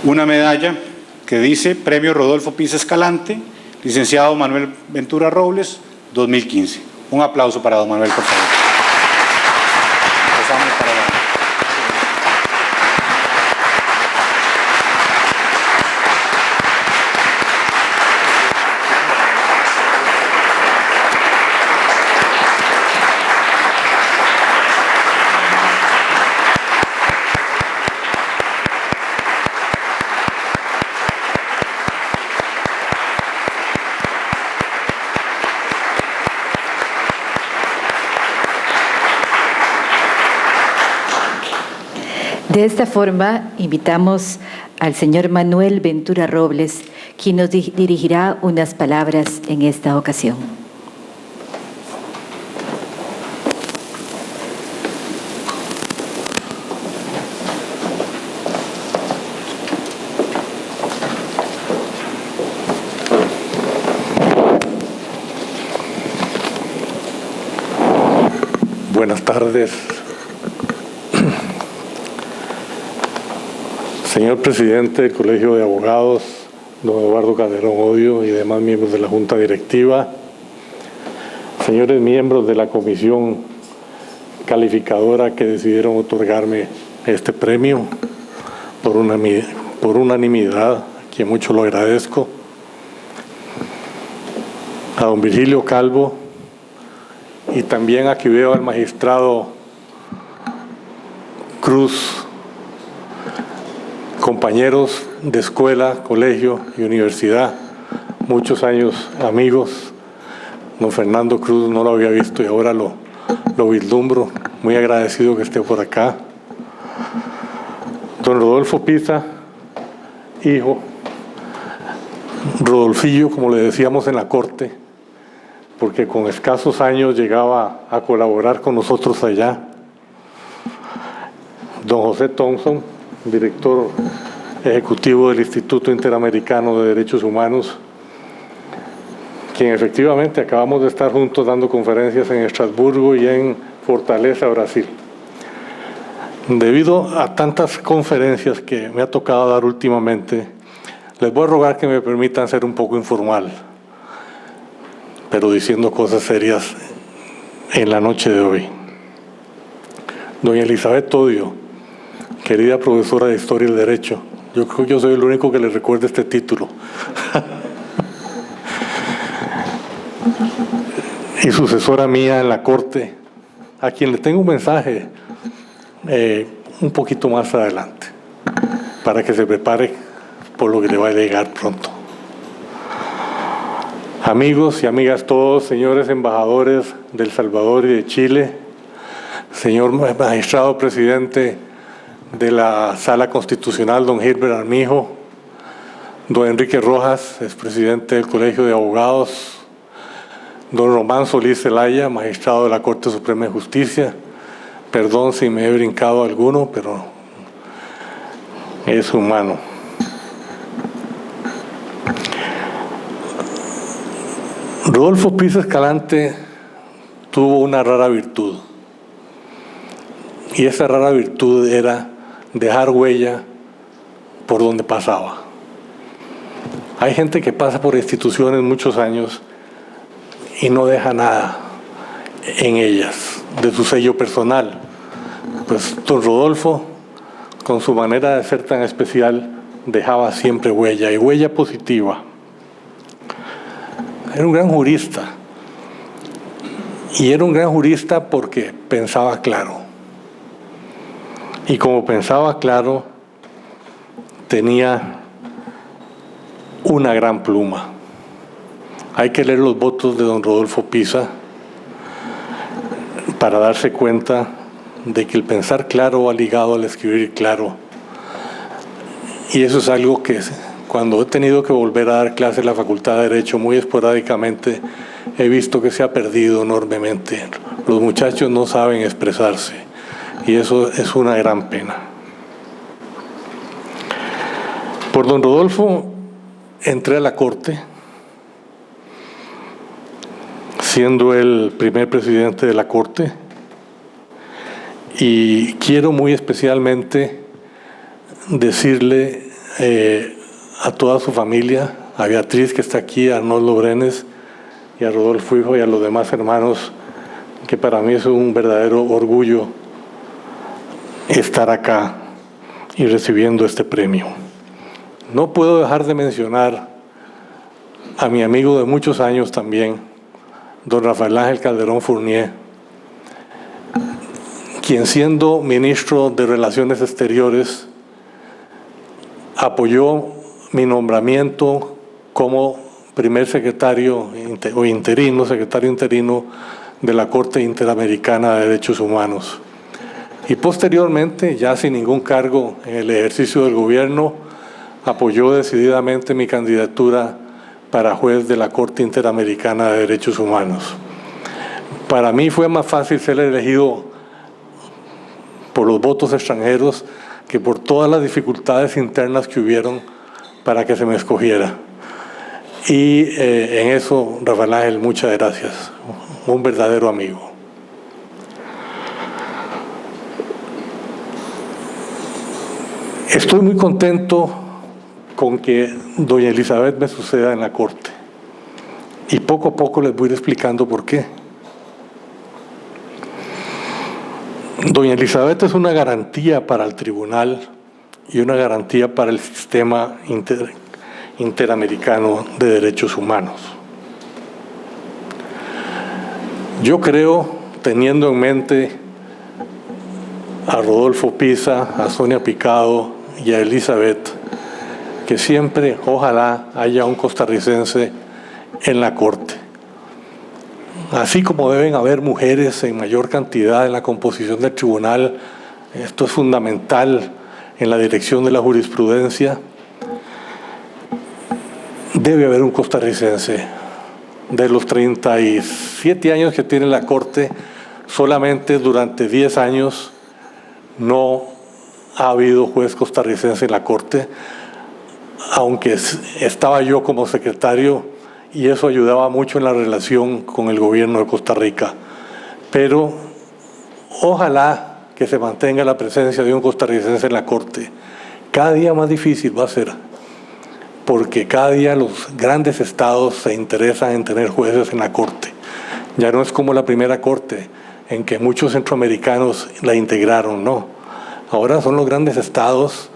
una medalla que dice Premio Rodolfo Pisa Escalante, licenciado Manuel Ventura Robles, 2015. Un aplauso para don Manuel, por favor. Pasamos para la... De esta forma, invitamos al señor Manuel Ventura Robles, quien nos dirigirá unas palabras en esta ocasión. Buenas tardes. Señor presidente del Colegio de Abogados, don Eduardo Calderón Odio y demás miembros de la Junta Directiva, señores miembros de la comisión calificadora que decidieron otorgarme este premio por unanimidad, a quien mucho lo agradezco, a don Virgilio Calvo, y también aquí veo al magistrado Cruz, compañeros de escuela, colegio y universidad, muchos años amigos. Don Fernando Cruz no lo había visto y ahora lo vislumbro, muy agradecido que esté por acá. Don Rodolfo Pisa, hijo, Rodolfillo, como le decíamos en la corte, porque con escasos años llegaba a colaborar con nosotros allá. Don José Thompson, director ejecutivo del Instituto Interamericano de Derechos Humanos, quien efectivamente acabamos de estar juntos dando conferencias en Estrasburgo y en Fortaleza, Brasil. Debido a tantas conferencias que me ha tocado dar últimamente, les voy a rogar que me permitan ser un poco informal, pero diciendo cosas serias en la noche de hoy. Doña Elizabeth Odio, querida profesora de Historia y el Derecho, yo creo que yo soy el único que le recuerda este título. Y sucesora mía en la Corte, a quien le tengo un mensaje un poquito más adelante, para que se prepare por lo que le va a llegar pronto. Amigos y amigas todos, señores embajadores de El Salvador y de Chile, señor magistrado presidente de la Sala Constitucional, don Gilbert Armijo, don Enrique Rojas, expresidente del Colegio de Abogados, don Román Solís Zelaya, magistrado de la Corte Suprema de Justicia. Perdón si me he brincado alguno, pero es humano. Rodolfo Pisa Escalante tuvo una rara virtud, y esa rara virtud era dejar huella por donde pasaba. Hay gente que pasa por instituciones muchos años y no deja nada en ellas de su sello personal. Pues don Rodolfo, con su manera de ser tan especial, dejaba siempre huella, y huella positiva. Era un gran jurista, y era un gran jurista porque pensaba claro. Y como pensaba claro, tenía una gran pluma. Hay que leer los votos de don Rodolfo Pisa para darse cuenta de que el pensar claro va ligado al escribir claro. Y eso es algo que cuando he tenido que volver a dar clases en la Facultad de Derecho muy esporádicamente, he visto que se ha perdido enormemente. Los muchachos no saben expresarse y eso es una gran pena. Por don Rodolfo entré a la Corte, siendo el primer presidente de la Corte, y quiero muy especialmente decirle a toda su familia, a Beatriz que está aquí, a Arnoldo Brenes y a Rodolfo Hijo y a los demás hermanos, que para mí es un verdadero orgullo estar acá y recibiendo este premio. No puedo dejar de mencionar a mi amigo de muchos años también, don Rafael Ángel Calderón Fournier, quien siendo ministro de Relaciones Exteriores apoyó mi nombramiento como primer secretario secretario interino de la Corte Interamericana de Derechos Humanos. Y posteriormente, ya sin ningún cargo en el ejercicio del gobierno, apoyó decididamente mi candidatura para juez de la Corte Interamericana de Derechos Humanos. Para mí fue más fácil ser elegido por los votos extranjeros que por todas las dificultades internas que hubieron para que se me escogiera. Y en eso, Rafael Ángel, muchas gracias. Un verdadero amigo. Estoy muy contento con que doña Elizabeth me suceda en la Corte. Y poco a poco les voy a ir explicando por qué. Doña Elizabeth es una garantía para el tribunal y una garantía para el sistema interamericano de derechos humanos. Yo creo, teniendo en mente a Rodolfo Pisa, a Sonia Picado y a Elizabeth, que siempre, ojalá, haya un costarricense en la Corte. Así como deben haber mujeres en mayor cantidad en la composición del tribunal, esto es fundamental en la dirección de la jurisprudencia, debe haber un costarricense. De los 37 años que tiene la Corte, solamente durante 10 años no ha habido juez costarricense en la Corte, aunque estaba yo como secretario y eso ayudaba mucho en la relación con el gobierno de Costa Rica. Pero ojalá que se mantenga la presencia de un costarricense en la Corte. Cada día más difícil va a ser, porque cada día los grandes estados se interesan en tener jueces en la Corte. Ya no es como la primera Corte, en que muchos centroamericanos la integraron, no. Ahora son los grandes estados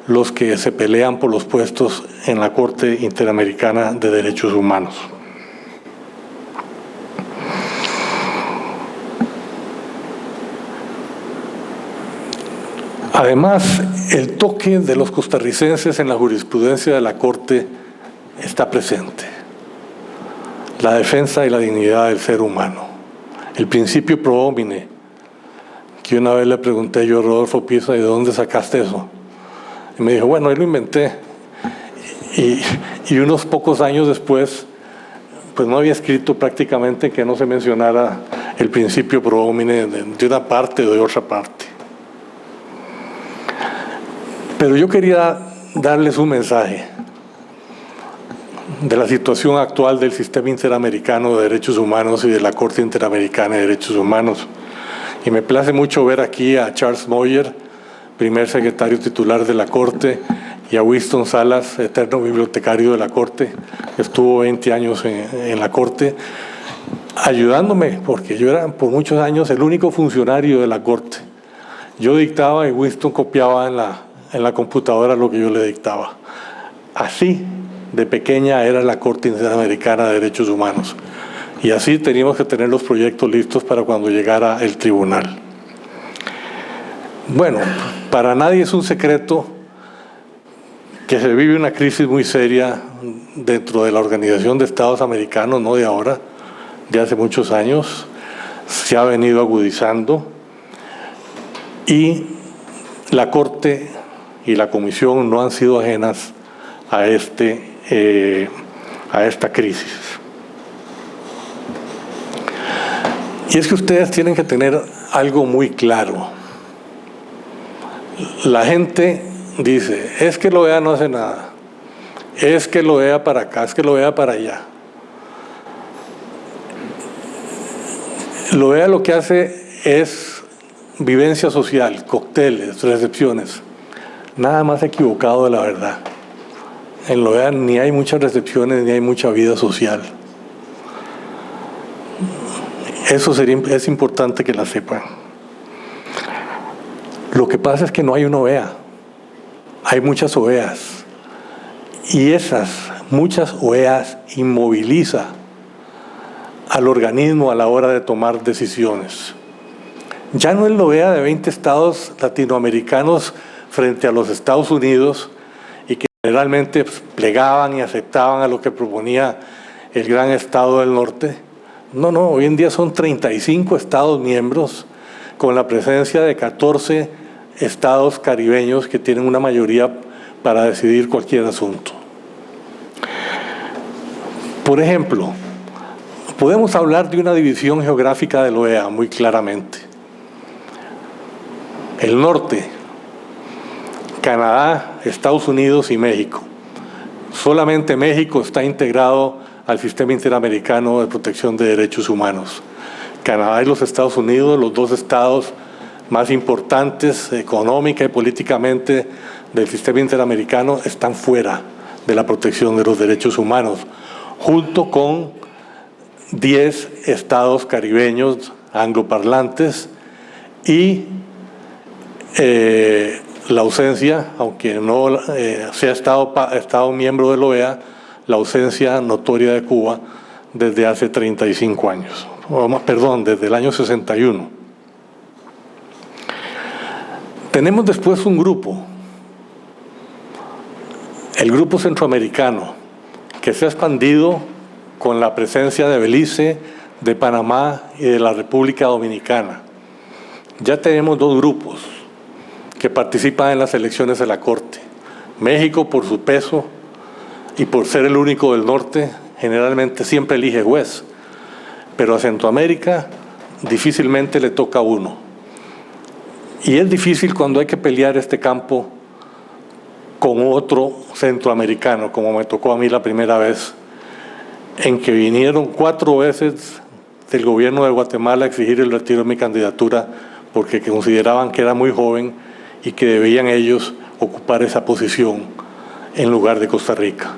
los que se pelean por los puestos en la Corte Interamericana de Derechos Humanos. Además, el toque de los costarricenses en la jurisprudencia de la Corte está presente. La defensa y la dignidad del ser humano. El principio pro homine, que una vez le pregunté yo a Rodolfo Pisa, ¿y de dónde sacaste eso? Y me dijo, bueno, ahí lo inventé. Y unos pocos años después, pues no había escrito prácticamente que no se mencionara el principio pro homine de una parte o de otra parte. Pero yo quería darles un mensaje de la situación actual del sistema interamericano de derechos humanos y de la Corte Interamericana de Derechos Humanos. Y me place mucho ver aquí a Charles Moyer, primer secretario titular de la Corte, y a Winston Salas, eterno bibliotecario de la Corte, que estuvo 20 años en la Corte, ayudándome, porque yo era por muchos años el único funcionario de la Corte. Yo dictaba y Winston copiaba en la computadora lo que yo le dictaba. Así de pequeña era la Corte Interamericana de Derechos Humanos. Y así teníamos que tener los proyectos listos para cuando llegara el tribunal. Bueno, para nadie es un secreto que se vive una crisis muy seria dentro de la Organización de Estados Americanos, no de ahora, de hace muchos años, se ha venido agudizando y la Corte y la Comisión no han sido ajenas a esta crisis. Y es que ustedes tienen que tener algo muy claro. La gente dice, es que la OEA no hace nada, es que lo vea para acá, es que lo vea para allá. Lo vea lo que hace es vivencia social, cócteles, recepciones. Nada más equivocado de la verdad. En lo vea ni hay muchas recepciones ni hay mucha vida social. Eso es importante que la sepan. Lo que pasa es que no hay una OEA, hay muchas OEAs. Y esas muchas OEAs inmoviliza al organismo a la hora de tomar decisiones. Ya no es la OEA de 20 estados latinoamericanos frente a los Estados Unidos y que generalmente plegaban y aceptaban a lo que proponía el gran estado del norte. No, hoy en día son 35 estados miembros con la presencia de 14 estados caribeños que tienen una mayoría para decidir cualquier asunto. Por ejemplo, podemos hablar de una división geográfica de la OEA muy claramente. El norte, Canadá, Estados Unidos y México. Solamente México está integrado al Sistema Interamericano de Protección de Derechos Humanos. Canadá y los Estados Unidos, los dos estados más importantes económica y políticamente del Sistema Interamericano, están fuera de la protección de los derechos humanos, junto con 10 estados caribeños angloparlantes y la ausencia, aunque no sea estado miembro de la OEA, la ausencia notoria de Cuba desde hace 35 años, perdón, desde el año 61. Tenemos después un grupo, el grupo centroamericano, que se ha expandido con la presencia de Belice, de Panamá y de la República Dominicana. Ya tenemos dos grupos que participan en las elecciones de la Corte. México, por su peso y por ser el único del norte, generalmente siempre elige juez, pero a Centroamérica difícilmente le toca uno. Y es difícil cuando hay que pelear este campo con otro centroamericano, como me tocó a mí la primera vez, en que vinieron 4 veces del gobierno de Guatemala a exigir el retiro de mi candidatura porque consideraban que era muy joven y que debían ellos ocupar esa posición en lugar de Costa Rica.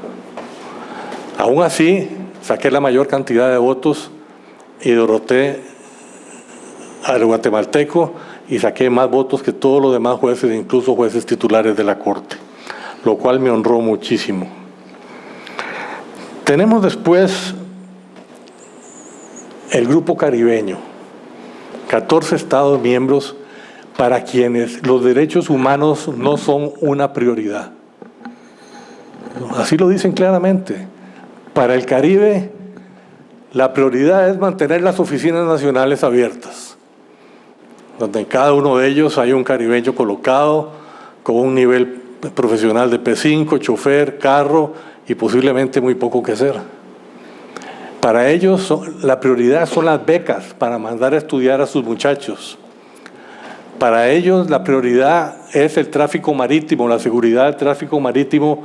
Aún así, saqué la mayor cantidad de votos y derroté al guatemalteco y saqué más votos que todos los demás jueces, incluso jueces titulares de la Corte, lo cual me honró muchísimo. Tenemos después el grupo caribeño, 14 estados miembros para quienes los derechos humanos no son una prioridad. Así lo dicen claramente. Para el Caribe, la prioridad es mantener las oficinas nacionales abiertas, donde en cada uno de ellos hay un caribeño colocado con un nivel profesional de P5, chofer, carro y posiblemente muy poco que hacer. Para ellos la prioridad son las becas para mandar a estudiar a sus muchachos. Para ellos la prioridad es el tráfico marítimo, la seguridad del tráfico marítimo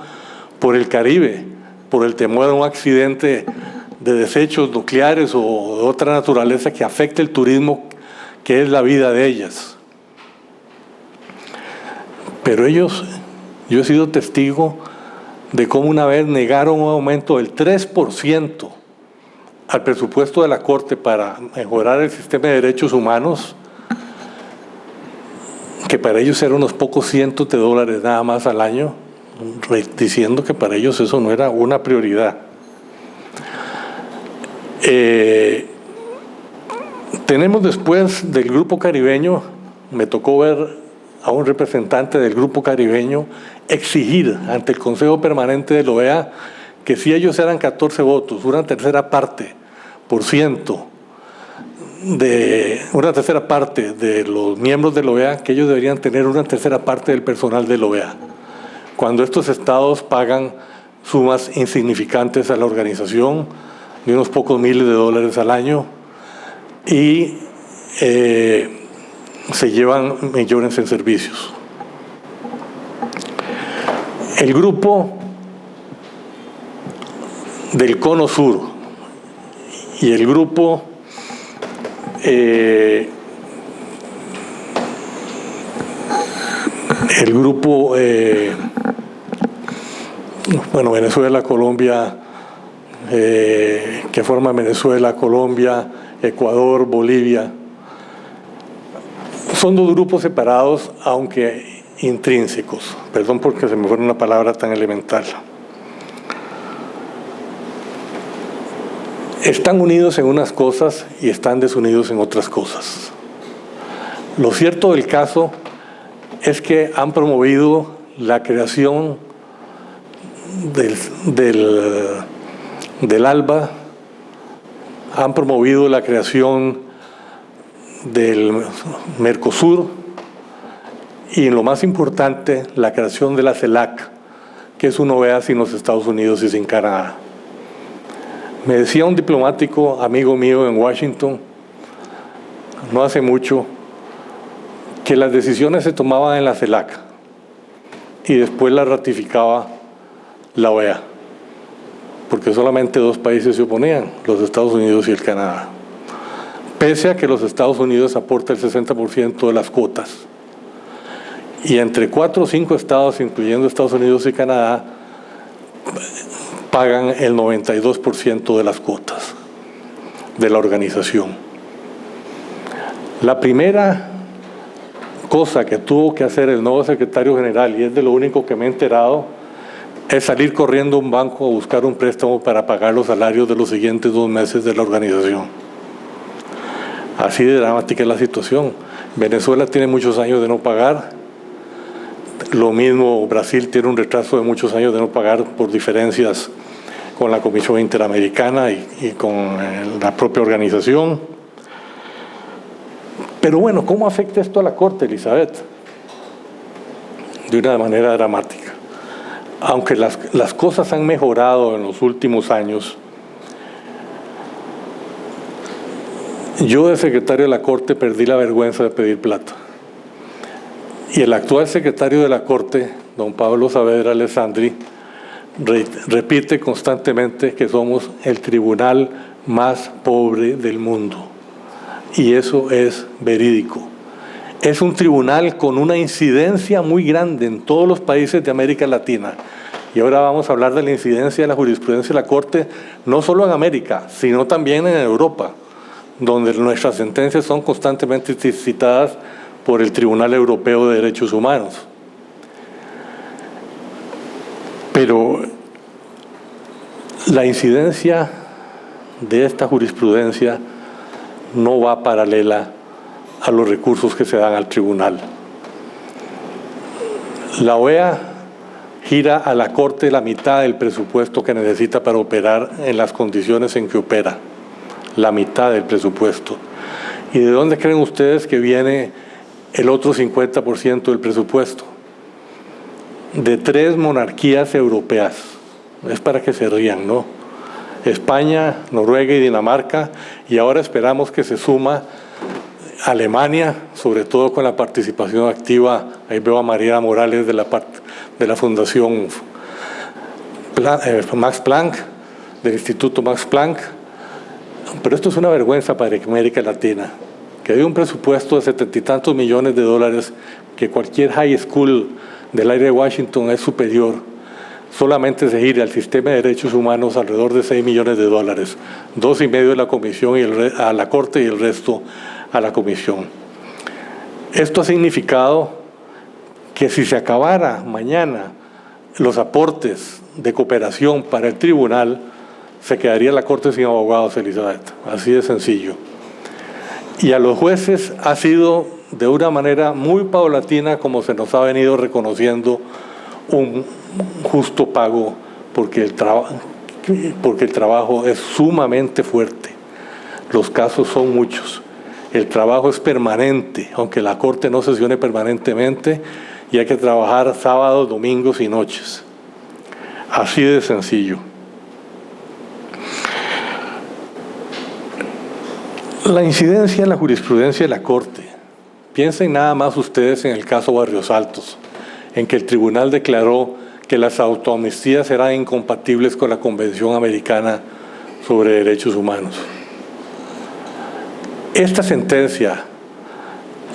por el Caribe, por el temor a un accidente de desechos nucleares o de otra naturaleza que afecte el turismo, que es la vida de ellas. Pero ellos, yo he sido testigo de cómo una vez negaron un aumento del 3% al presupuesto de la Corte para mejorar el sistema de derechos humanos, que para ellos eran unos pocos cientos de dólares nada más al año, diciendo que para ellos eso no era una prioridad. Tenemos después del grupo caribeño, me tocó ver a un representante del grupo caribeño exigir ante el Consejo Permanente de la OEA que si ellos eran 14 votos, una tercera parte de los miembros de la OEA, que ellos deberían tener una tercera parte del personal de la OEA, cuando estos estados pagan sumas insignificantes a la organización de unos pocos miles de dólares al año y se llevan millones en servicios. El grupo del Cono Sur y el grupo Venezuela, Colombia, que forma Venezuela, Colombia, Ecuador, Bolivia, son dos grupos separados, aunque intrínsecos. Perdón porque se me fue una palabra tan elemental. Están unidos en unas cosas y están desunidos en otras cosas. Lo cierto del caso es que han promovido la creación del ALBA, han promovido la creación del Mercosur y, lo más importante, la creación de la CELAC, que es una OEA sin los Estados Unidos y sin Canadá. Me decía un diplomático amigo mío en Washington, no hace mucho, que las decisiones se tomaban en la CELAC y después las ratificaba la OEA, porque solamente dos países se oponían, los Estados Unidos y el Canadá, pese a que los Estados Unidos aporta el 60% de las cuotas. Y entre 4 o 5 estados, incluyendo Estados Unidos y Canadá, pagan el 92% de las cuotas de la organización. La primera cosa que tuvo que hacer el nuevo secretario general, y es de lo único que me he enterado, es salir corriendo a un banco a buscar un préstamo para pagar los salarios de los siguientes 2 meses de la organización. Así de dramática es la situación. Venezuela tiene muchos años de no pagar. Lo mismo Brasil tiene un retraso de muchos años de no pagar por diferencias con la Comisión Interamericana y con la propia organización. Pero bueno, ¿cómo afecta esto a la Corte, Elizabeth? De una manera dramática. Aunque las cosas han mejorado en los últimos años, yo de secretario de la Corte perdí la vergüenza de pedir plata. Y el actual secretario de la Corte, don Pablo Saavedra Alessandri, repite constantemente que somos el tribunal más pobre del mundo. Y eso es verídico. Es un tribunal con una incidencia muy grande en todos los países de América Latina. Y ahora vamos a hablar de la incidencia de la jurisprudencia de la Corte, no solo en América, sino también en Europa, donde nuestras sentencias son constantemente citadas por el Tribunal Europeo de Derechos Humanos. Pero la incidencia de esta jurisprudencia no va paralela a los recursos que se dan al tribunal. La OEA gira a la Corte la mitad del presupuesto que necesita para operar en las condiciones en que opera. La mitad del presupuesto. ¿Y de dónde creen ustedes que viene el otro 50% del presupuesto? De 3 monarquías europeas. Es para que se rían, ¿no? España, Noruega y Dinamarca, y ahora esperamos que se suma Alemania, sobre todo con la participación activa, ahí veo a María Morales de la Fundación Max Planck, del Instituto Max Planck. Pero esto es una vergüenza para América Latina, que hay un presupuesto de 70 y tantos millones de dólares, que cualquier high school del área de Washington es superior. Solamente se gira al sistema de derechos humanos alrededor de 6 millones de dólares, 2,5 de la Comisión a la Corte y el resto a la Comisión. Esto ha significado que si se acabara mañana los aportes de cooperación para el tribunal, se quedaría la Corte sin abogados, Elizabeth. Así de sencillo. Y a los jueces ha sido de una manera muy paulatina como se nos ha venido reconociendo un justo pago, porque el trabajo es sumamente fuerte. Los casos son muchos. El trabajo es permanente, aunque la Corte no sesione permanentemente, y hay que trabajar sábados, domingos y noches. Así de sencillo. La incidencia en la jurisprudencia de la Corte. Piensen nada más ustedes en el caso Barrios Altos, en que el tribunal declaró que las autoamnistías eran incompatibles con la Convención Americana sobre Derechos Humanos. Esta sentencia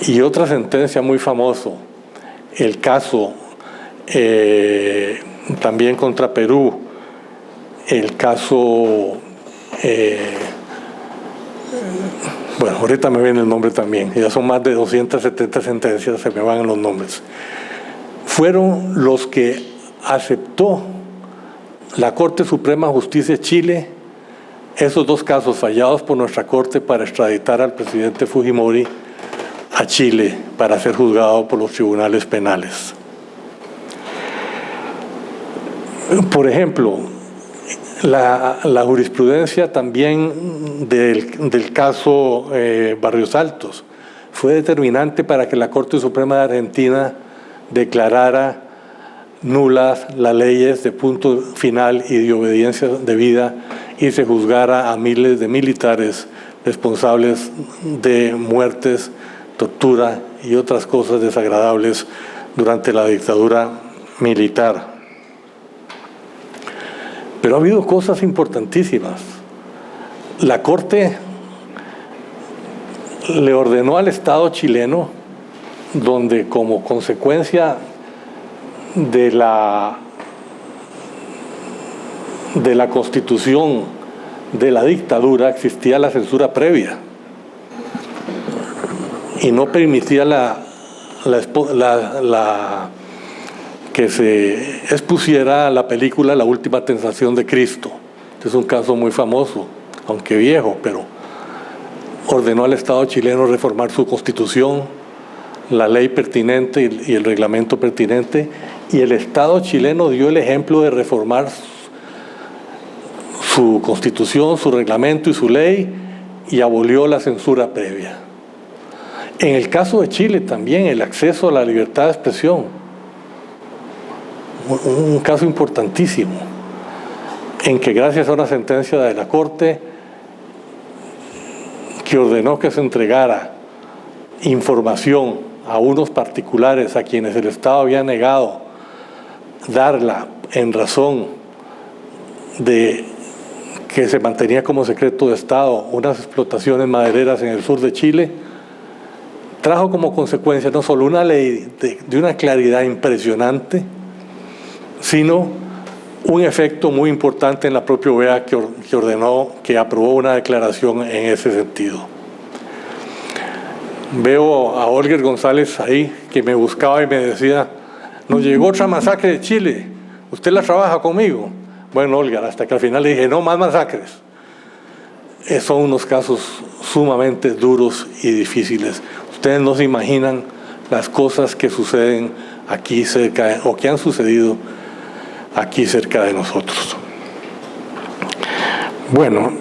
y otra sentencia muy famosa, el caso también contra Perú, el caso, bueno, ahorita me viene el nombre también, ya son más de 270 sentencias, se me van los nombres, fueron los que aceptó la Corte Suprema de Justicia de Chile esos dos casos fallados por nuestra Corte para extraditar al presidente Fujimori a Chile para ser juzgado por los tribunales penales. Por ejemplo, la jurisprudencia también del caso Barrios Altos fue determinante para que la Corte Suprema de Argentina declarara nulas las leyes de punto final y de obediencia debida y se juzgara a miles de militares responsables de muertes, tortura y otras cosas desagradables durante la dictadura militar. Pero ha habido cosas importantísimas. La Corte le ordenó al Estado chileno, donde como consecuencia de la constitución de la dictadura existía la censura previa y no permitía que se expusiera la película La Última Tentación de Cristo. Este es un caso muy famoso, aunque viejo, pero ordenó al Estado chileno reformar su constitución, la ley pertinente y el reglamento pertinente, y el Estado chileno dio el ejemplo de reformar su constitución, su reglamento y su ley, y abolió la censura previa. En el caso de Chile también, el acceso a la libertad de expresión, un caso importantísimo, en que gracias a una sentencia de la Corte que ordenó que se entregara información a unos particulares a quienes el Estado había negado darla en razón de que se mantenía como secreto de Estado unas explotaciones madereras en el sur de Chile, trajo como consecuencia no solo una ley de una claridad impresionante, sino un efecto muy importante en la propia OEA que ordenó, que aprobó una declaración en ese sentido. Veo a Olger González ahí, que me buscaba y me decía: nos llegó otra masacre de Chile, ¿usted la trabaja conmigo? Bueno, Olga, hasta que al final le dije: no más masacres. Son unos casos sumamente duros y difíciles. Ustedes no se imaginan las cosas que suceden aquí cerca, o que han sucedido aquí cerca de nosotros. Bueno,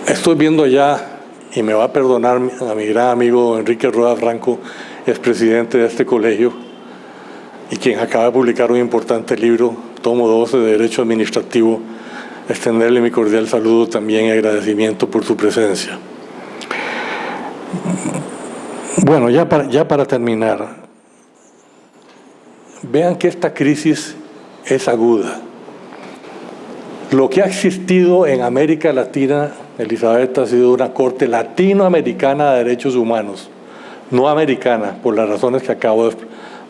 estoy viendo ya, y me va a perdonar a mi gran amigo Enrique Rueda Franco, es presidente de este colegio, y quien acaba de publicar un importante libro, tomo 12 de Derecho Administrativo, extenderle mi cordial saludo también y agradecimiento por su presencia. Bueno, ya para terminar, vean que esta crisis es aguda. Lo que ha existido en América Latina, Elizabeth, ha sido una Corte Latinoamericana de Derechos Humanos, no americana, por las razones que acabo de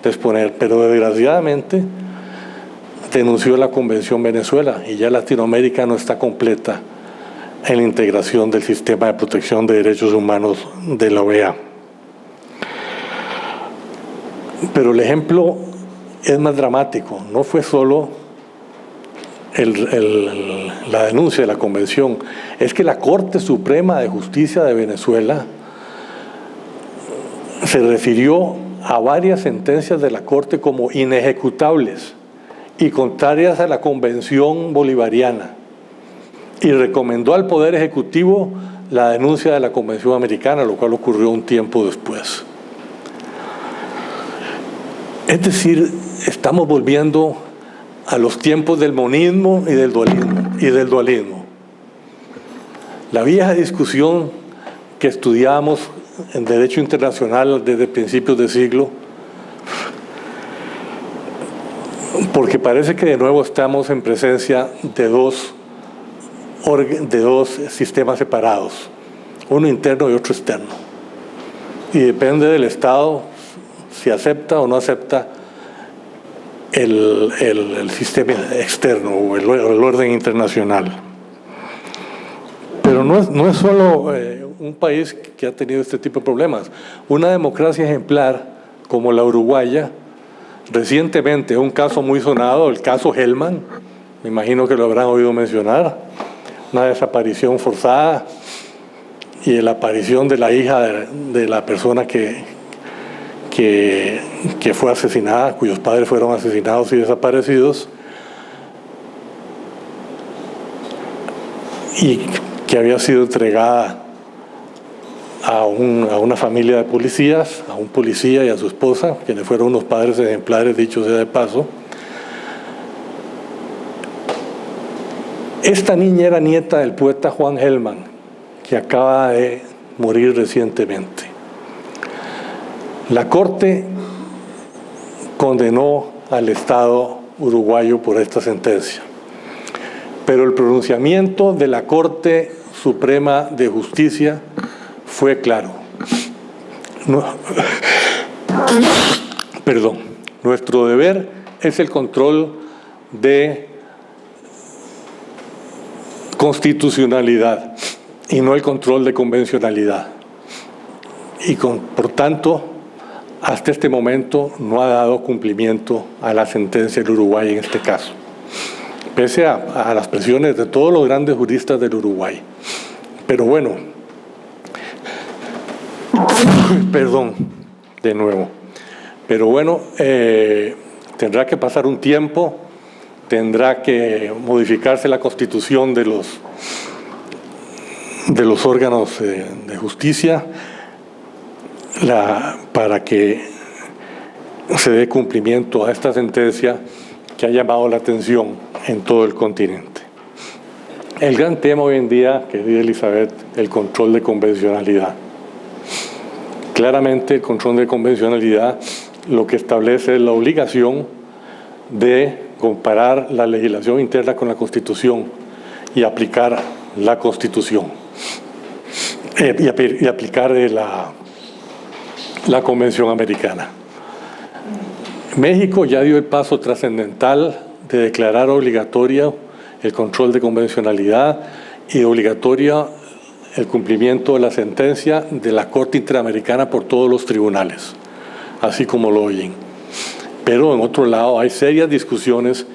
exponer, pero desgraciadamente denunció la Convención Venezuela y ya Latinoamérica no está completa en la integración del sistema de protección de derechos humanos de la OEA. Pero el ejemplo es más dramático. No fue solo la denuncia de la Convención, es que la Corte Suprema de Justicia de Venezuela se refirió a varias sentencias de la Corte como inejecutables y contrarias a la Convención Bolivariana, y recomendó al Poder Ejecutivo la denuncia de la Convención Americana, lo cual ocurrió un tiempo después. Es decir, estamos volviendo a los tiempos del monismo y del dualismo. La vieja discusión que estudiamos en Derecho Internacional desde principios de siglo porque parece que de nuevo estamos en presencia de dos sistemas separados, uno interno y otro externo. Y depende del Estado si acepta o no acepta el sistema externo o el orden internacional. Pero no es solo un país que ha tenido este tipo de problemas. Una democracia ejemplar como la uruguaya, recientemente un caso muy sonado, el caso Hellman, me imagino que lo habrán oído mencionar, una desaparición forzada y la aparición de la hija de la persona que fue asesinada, cuyos padres fueron asesinados y desaparecidos, y que había sido entregada a una familia de policías, a un policía y a su esposa, quienes fueron unos padres ejemplares, dicho sea de paso. Esta niña era nieta del poeta Juan Hellman, que acaba de morir recientemente. La Corte condenó al Estado uruguayo por esta sentencia, pero el pronunciamiento de la Corte Suprema de Justicia fue claro. Nuestro deber es el control de constitucionalidad y no el control de convencionalidad. Y por tanto, hasta este momento no ha dado cumplimiento a la sentencia del Uruguay en este caso, pese a las presiones de todos los grandes juristas del Uruguay. Pero bueno, tendrá que pasar un tiempo, tendrá que modificarse la constitución de los órganos de justicia para que se dé cumplimiento a esta sentencia que ha llamado la atención en todo el continente. El gran tema hoy en día, querida Elizabeth, el control de convencionalidad. Claramente el control de convencionalidad lo que establece es la obligación de comparar la legislación interna con la Constitución y aplicar la Constitución y aplicar la Convención Americana. México ya dio el paso trascendental de declarar obligatorio el control de convencionalidad y obligatoria el cumplimiento de la sentencia de la Corte Interamericana por todos los tribunales, así como lo oyen. Pero en otro lado hay serias discusiones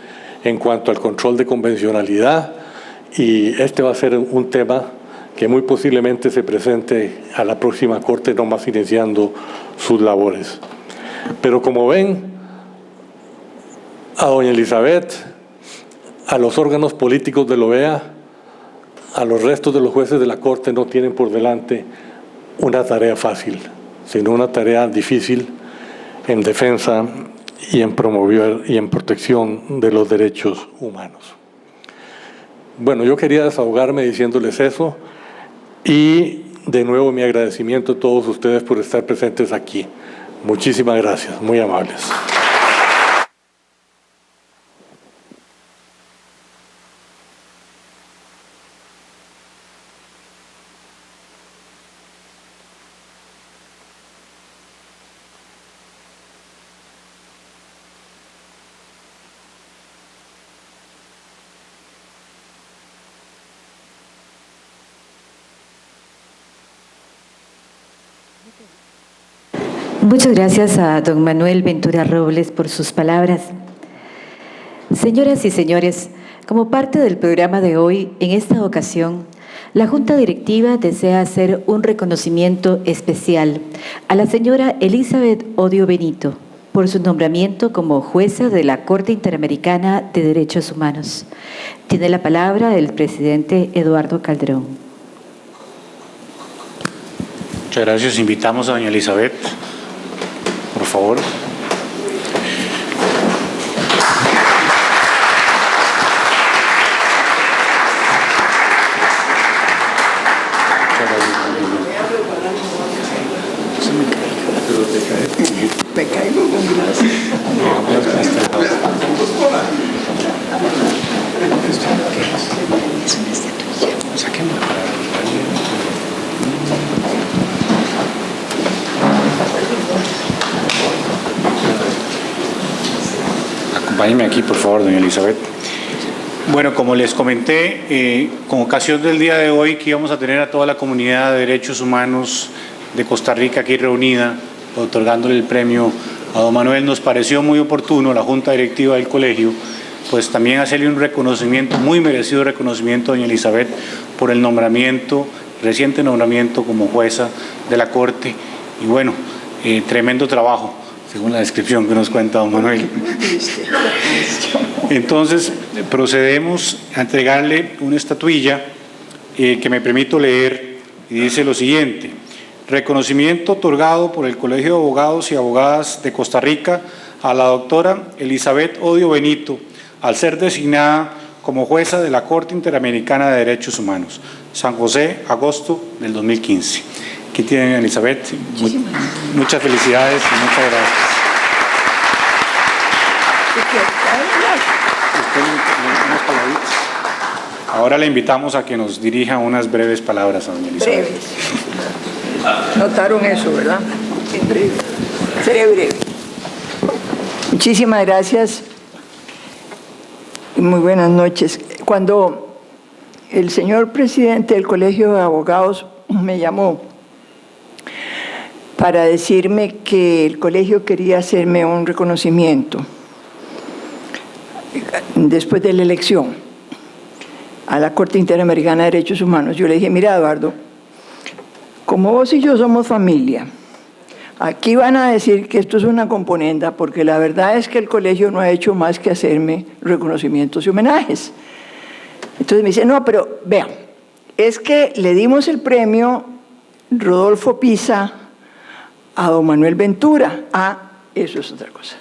en cuanto al control de convencionalidad y este va a ser un tema que muy posiblemente se presente a la próxima Corte, no más iniciando sus labores. Pero como ven, a doña Elizabeth, a los órganos políticos de la OEA, a los restos de los jueces de la Corte no tienen por delante una tarea fácil, sino una tarea difícil en defensa y en promover y en protección de los derechos humanos. Bueno, yo quería desahogarme diciéndoles eso y de nuevo mi agradecimiento a todos ustedes por estar presentes aquí. Muchísimas gracias, muy amables. Muchas gracias a don Manuel Ventura Robles por sus palabras. Señoras y señores, como parte del programa de hoy, en esta ocasión, la Junta Directiva desea hacer un reconocimiento especial a la señora Elizabeth Odio Benito por su nombramiento como jueza de la Corte Interamericana de Derechos Humanos. Tiene la palabra el presidente Eduardo Calderón. Muchas gracias. Invitamos a doña Elizabeth, por favor. Te caigo con gracia. Acompáñeme aquí, por favor, doña Elizabeth. Bueno, como les comenté, con ocasión del día de hoy que íbamos a tener a toda la comunidad de derechos humanos de Costa Rica aquí reunida, otorgándole el premio a don Manuel, nos pareció muy oportuno, la Junta Directiva del Colegio, pues también hacerle un reconocimiento, muy merecido reconocimiento a doña Elizabeth por el nombramiento, reciente nombramiento como jueza de la Corte. Y bueno, tremendo trabajo, según la descripción que nos cuenta don Manuel. Entonces, procedemos a entregarle una estatuilla que me permito leer y dice lo siguiente: reconocimiento otorgado por el Colegio de Abogados y Abogadas de Costa Rica a la doctora Elizabeth Odio Benito al ser designada como jueza de la Corte Interamericana de Derechos Humanos, San José, agosto del 2015. Aquí tienen a Elizabeth. Muchas felicidades y muchas gracias. Ahora le invitamos a que nos dirija unas breves palabras a doña Elizabeth. Breves. Notaron eso, ¿verdad? Breve. Seré breve. Muchísimas gracias y muy buenas noches. Cuando el señor presidente del Colegio de Abogados me llamó para decirme que el colegio quería hacerme un reconocimiento después de la elección a la Corte Interamericana de Derechos Humanos, yo le dije: mira, Eduardo, como vos y yo somos familia, aquí van a decir que esto es una componenda, porque la verdad es que el colegio no ha hecho más que hacerme reconocimientos y homenajes. Entonces me dice: no, pero vean, es que le dimos el premio Rodolfo Pisa a don Manuel Ventura. Ah, eso es otra cosa.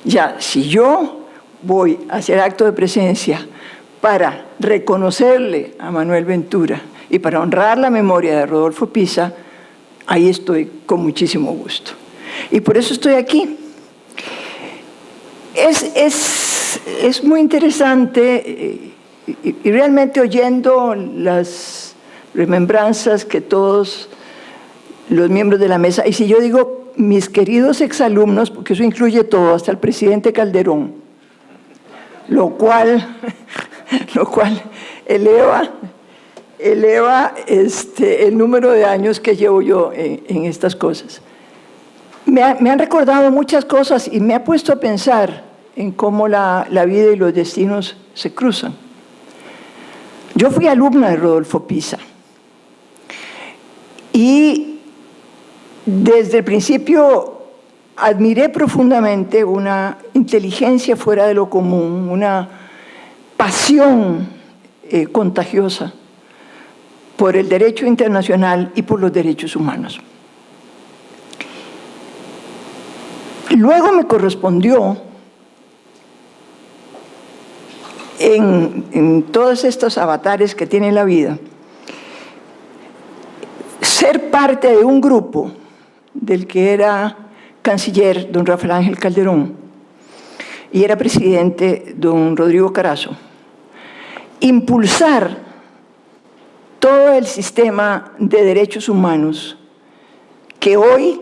Ya, si yo voy a hacer acto de presencia para reconocerle a Manuel Ventura y para honrar la memoria de Rodolfo Pisa, ahí estoy con muchísimo gusto. Y por eso estoy aquí. Es muy interesante y realmente oyendo las remembranzas que todos los miembros de la mesa, y si yo digo mis queridos exalumnos, porque eso incluye todo, hasta el presidente Calderón, lo cual eleva el número de años que llevo yo en estas cosas. Me han recordado muchas cosas y me ha puesto a pensar en cómo la vida y los destinos se cruzan. Yo fui alumna de Rodolfo Pisa y desde el principio admiré profundamente una inteligencia fuera de lo común, una pasión contagiosa por el derecho internacional y por los derechos humanos. Luego me correspondió, en todos estos avatares que tiene la vida, ser parte de un grupo del que era canciller don Rafael Ángel Calderón y era presidente don Rodrigo Carazo, impulsar todo el sistema de derechos humanos que hoy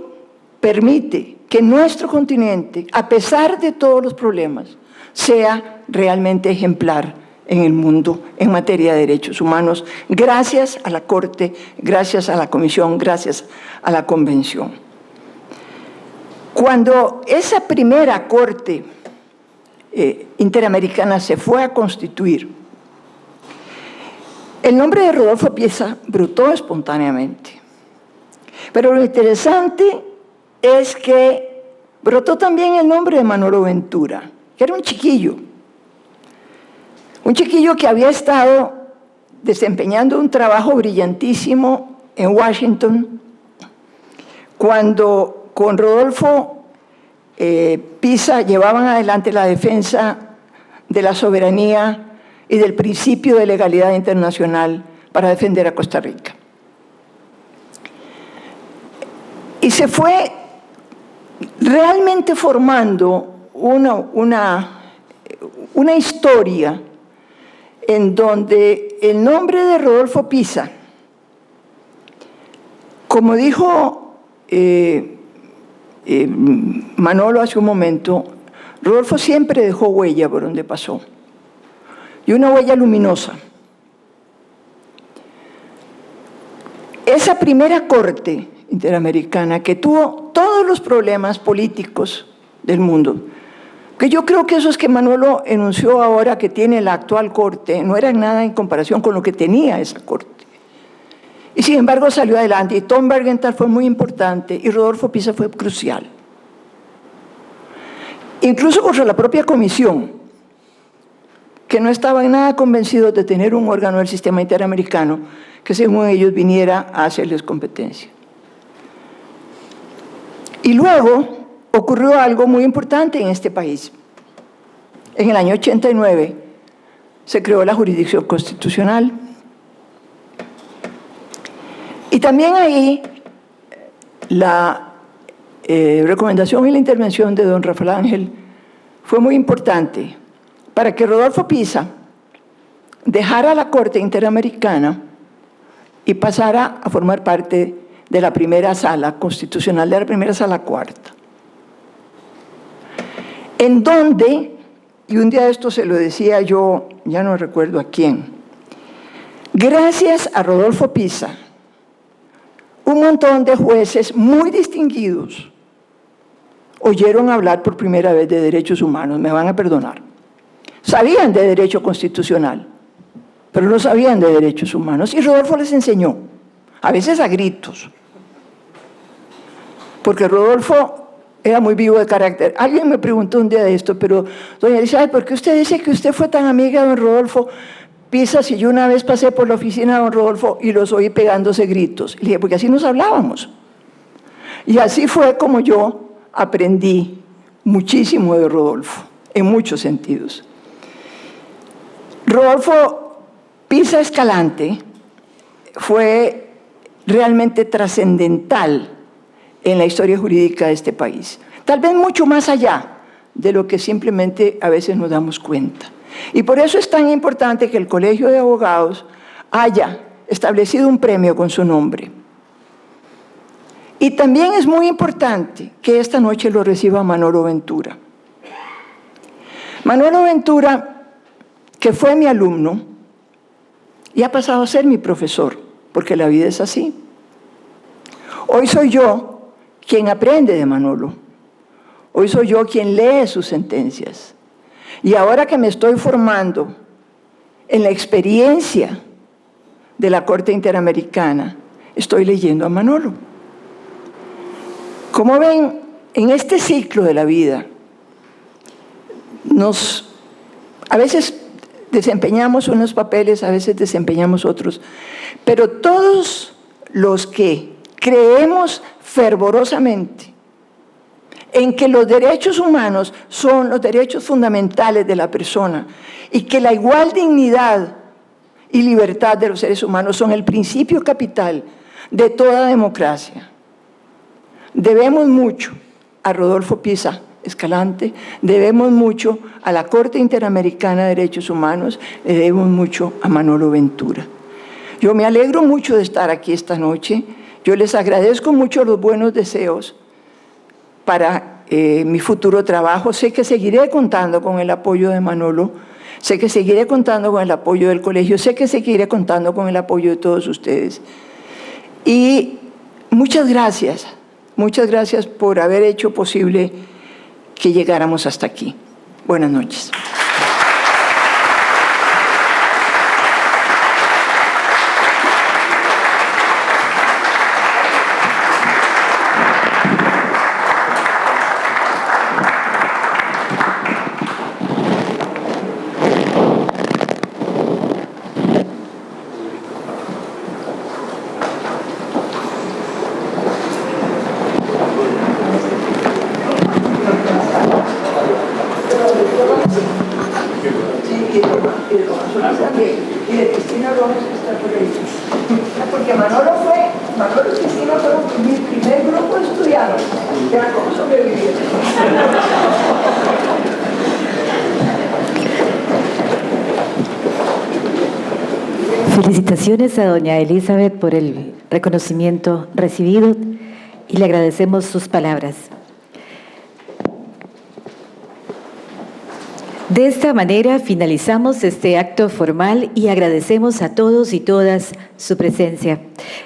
permite que nuestro continente, a pesar de todos los problemas, sea realmente ejemplar en el mundo en materia de derechos humanos, gracias a la Corte, gracias a la Comisión, gracias a la Convención. Cuando esa primera Corte Interamericana se fue a constituir, el nombre de Rodolfo Pisa brotó espontáneamente. Pero lo interesante es que brotó también el nombre de Manolo Ventura, que era un chiquillo que había estado desempeñando un trabajo brillantísimo en Washington, cuando con Rodolfo Pisa llevaban adelante la defensa de la soberanía y del principio de legalidad internacional para defender a Costa Rica. Y se fue realmente formando una historia en donde el nombre de Rodolfo Pisa, como dijo Manolo hace un momento, Rodolfo siempre dejó huella por donde pasó, y una huella luminosa. Esa primera Corte Interamericana que tuvo todos los problemas políticos del mundo, que yo creo que esos que Manolo enunció ahora que tiene la actual Corte no eran nada en comparación con lo que tenía esa Corte. Y sin embargo salió adelante, y Tom Bergenthal fue muy importante, y Rodolfo Pisa fue crucial. Incluso contra la propia comisión, que no estaban nada convencidos de tener un órgano del sistema interamericano que según ellos viniera a hacerles competencia. Y luego ocurrió algo muy importante en este país. En el año 89 se creó la jurisdicción constitucional. Y también ahí la recomendación y la intervención de don Rafael Ángel fue muy importante para que Rodolfo Pisa dejara la Corte Interamericana y pasara a formar parte de la primera sala constitucional, de la primera sala cuarta. En donde, y un día esto se lo decía yo, ya no recuerdo a quién, gracias a Rodolfo Pisa, un montón de jueces muy distinguidos oyeron hablar por primera vez de derechos humanos, me van a perdonar. Sabían de derecho constitucional, pero no sabían de derechos humanos, y Rodolfo les enseñó, a veces a gritos, porque Rodolfo era muy vivo de carácter. Alguien me preguntó un día de esto, pero doña Elizabeth, ¿por qué usted dice que usted fue tan amiga de don Rodolfo Pisa si yo una vez pasé por la oficina de don Rodolfo y los oí pegándose gritos? Y le dije, porque así nos hablábamos. Y así fue como yo aprendí muchísimo de Rodolfo, en muchos sentidos. Rodolfo Pisa Escalante fue realmente trascendental en la historia jurídica de este país. Tal vez mucho más allá de lo que simplemente a veces nos damos cuenta. Y por eso es tan importante que el Colegio de Abogados haya establecido un premio con su nombre. Y también es muy importante que esta noche lo reciba Manolo Ventura. Manolo Ventura, que fue mi alumno, y ha pasado a ser mi profesor, porque la vida es así. Hoy soy yo quien aprende de Manolo. Hoy soy yo quien lee sus sentencias. Y ahora que me estoy formando en la experiencia de la Corte Interamericana, estoy leyendo a Manolo. Como ven, en este ciclo de la vida, a veces desempeñamos unos papeles, a veces desempeñamos otros, pero todos los que creemos fervorosamente en que los derechos humanos son los derechos fundamentales de la persona y que la igual dignidad y libertad de los seres humanos son el principio capital de toda democracia. Debemos mucho a Rodolfo Pisa Escalante, debemos mucho a la Corte Interamericana de Derechos Humanos, le debemos mucho a Manolo Ventura. Yo me alegro mucho de estar aquí esta noche, yo les agradezco mucho los buenos deseos para mi futuro trabajo. Sé que seguiré contando con el apoyo de Manolo, sé que seguiré contando con el apoyo del colegio, sé que seguiré contando con el apoyo de todos ustedes. Y muchas gracias por haber hecho posible que llegáramos hasta aquí. Buenas noches. Porque Manolo y Cristina fueron mi primer grupo de estudiantes. Ya cómo sobrevivieron. Felicitaciones a doña Elizabeth por el reconocimiento recibido y le agradecemos sus palabras. De esta manera finalizamos este acto formal y agradecemos a todos y todas su presencia.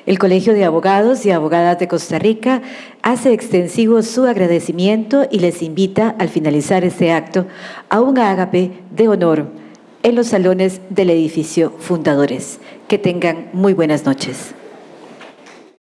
El Colegio de Abogados y Abogadas de Costa Rica hace extensivo su agradecimiento y les invita al finalizar este acto a un ágape de honor en los salones del edificio Fundadores. Que tengan muy buenas noches.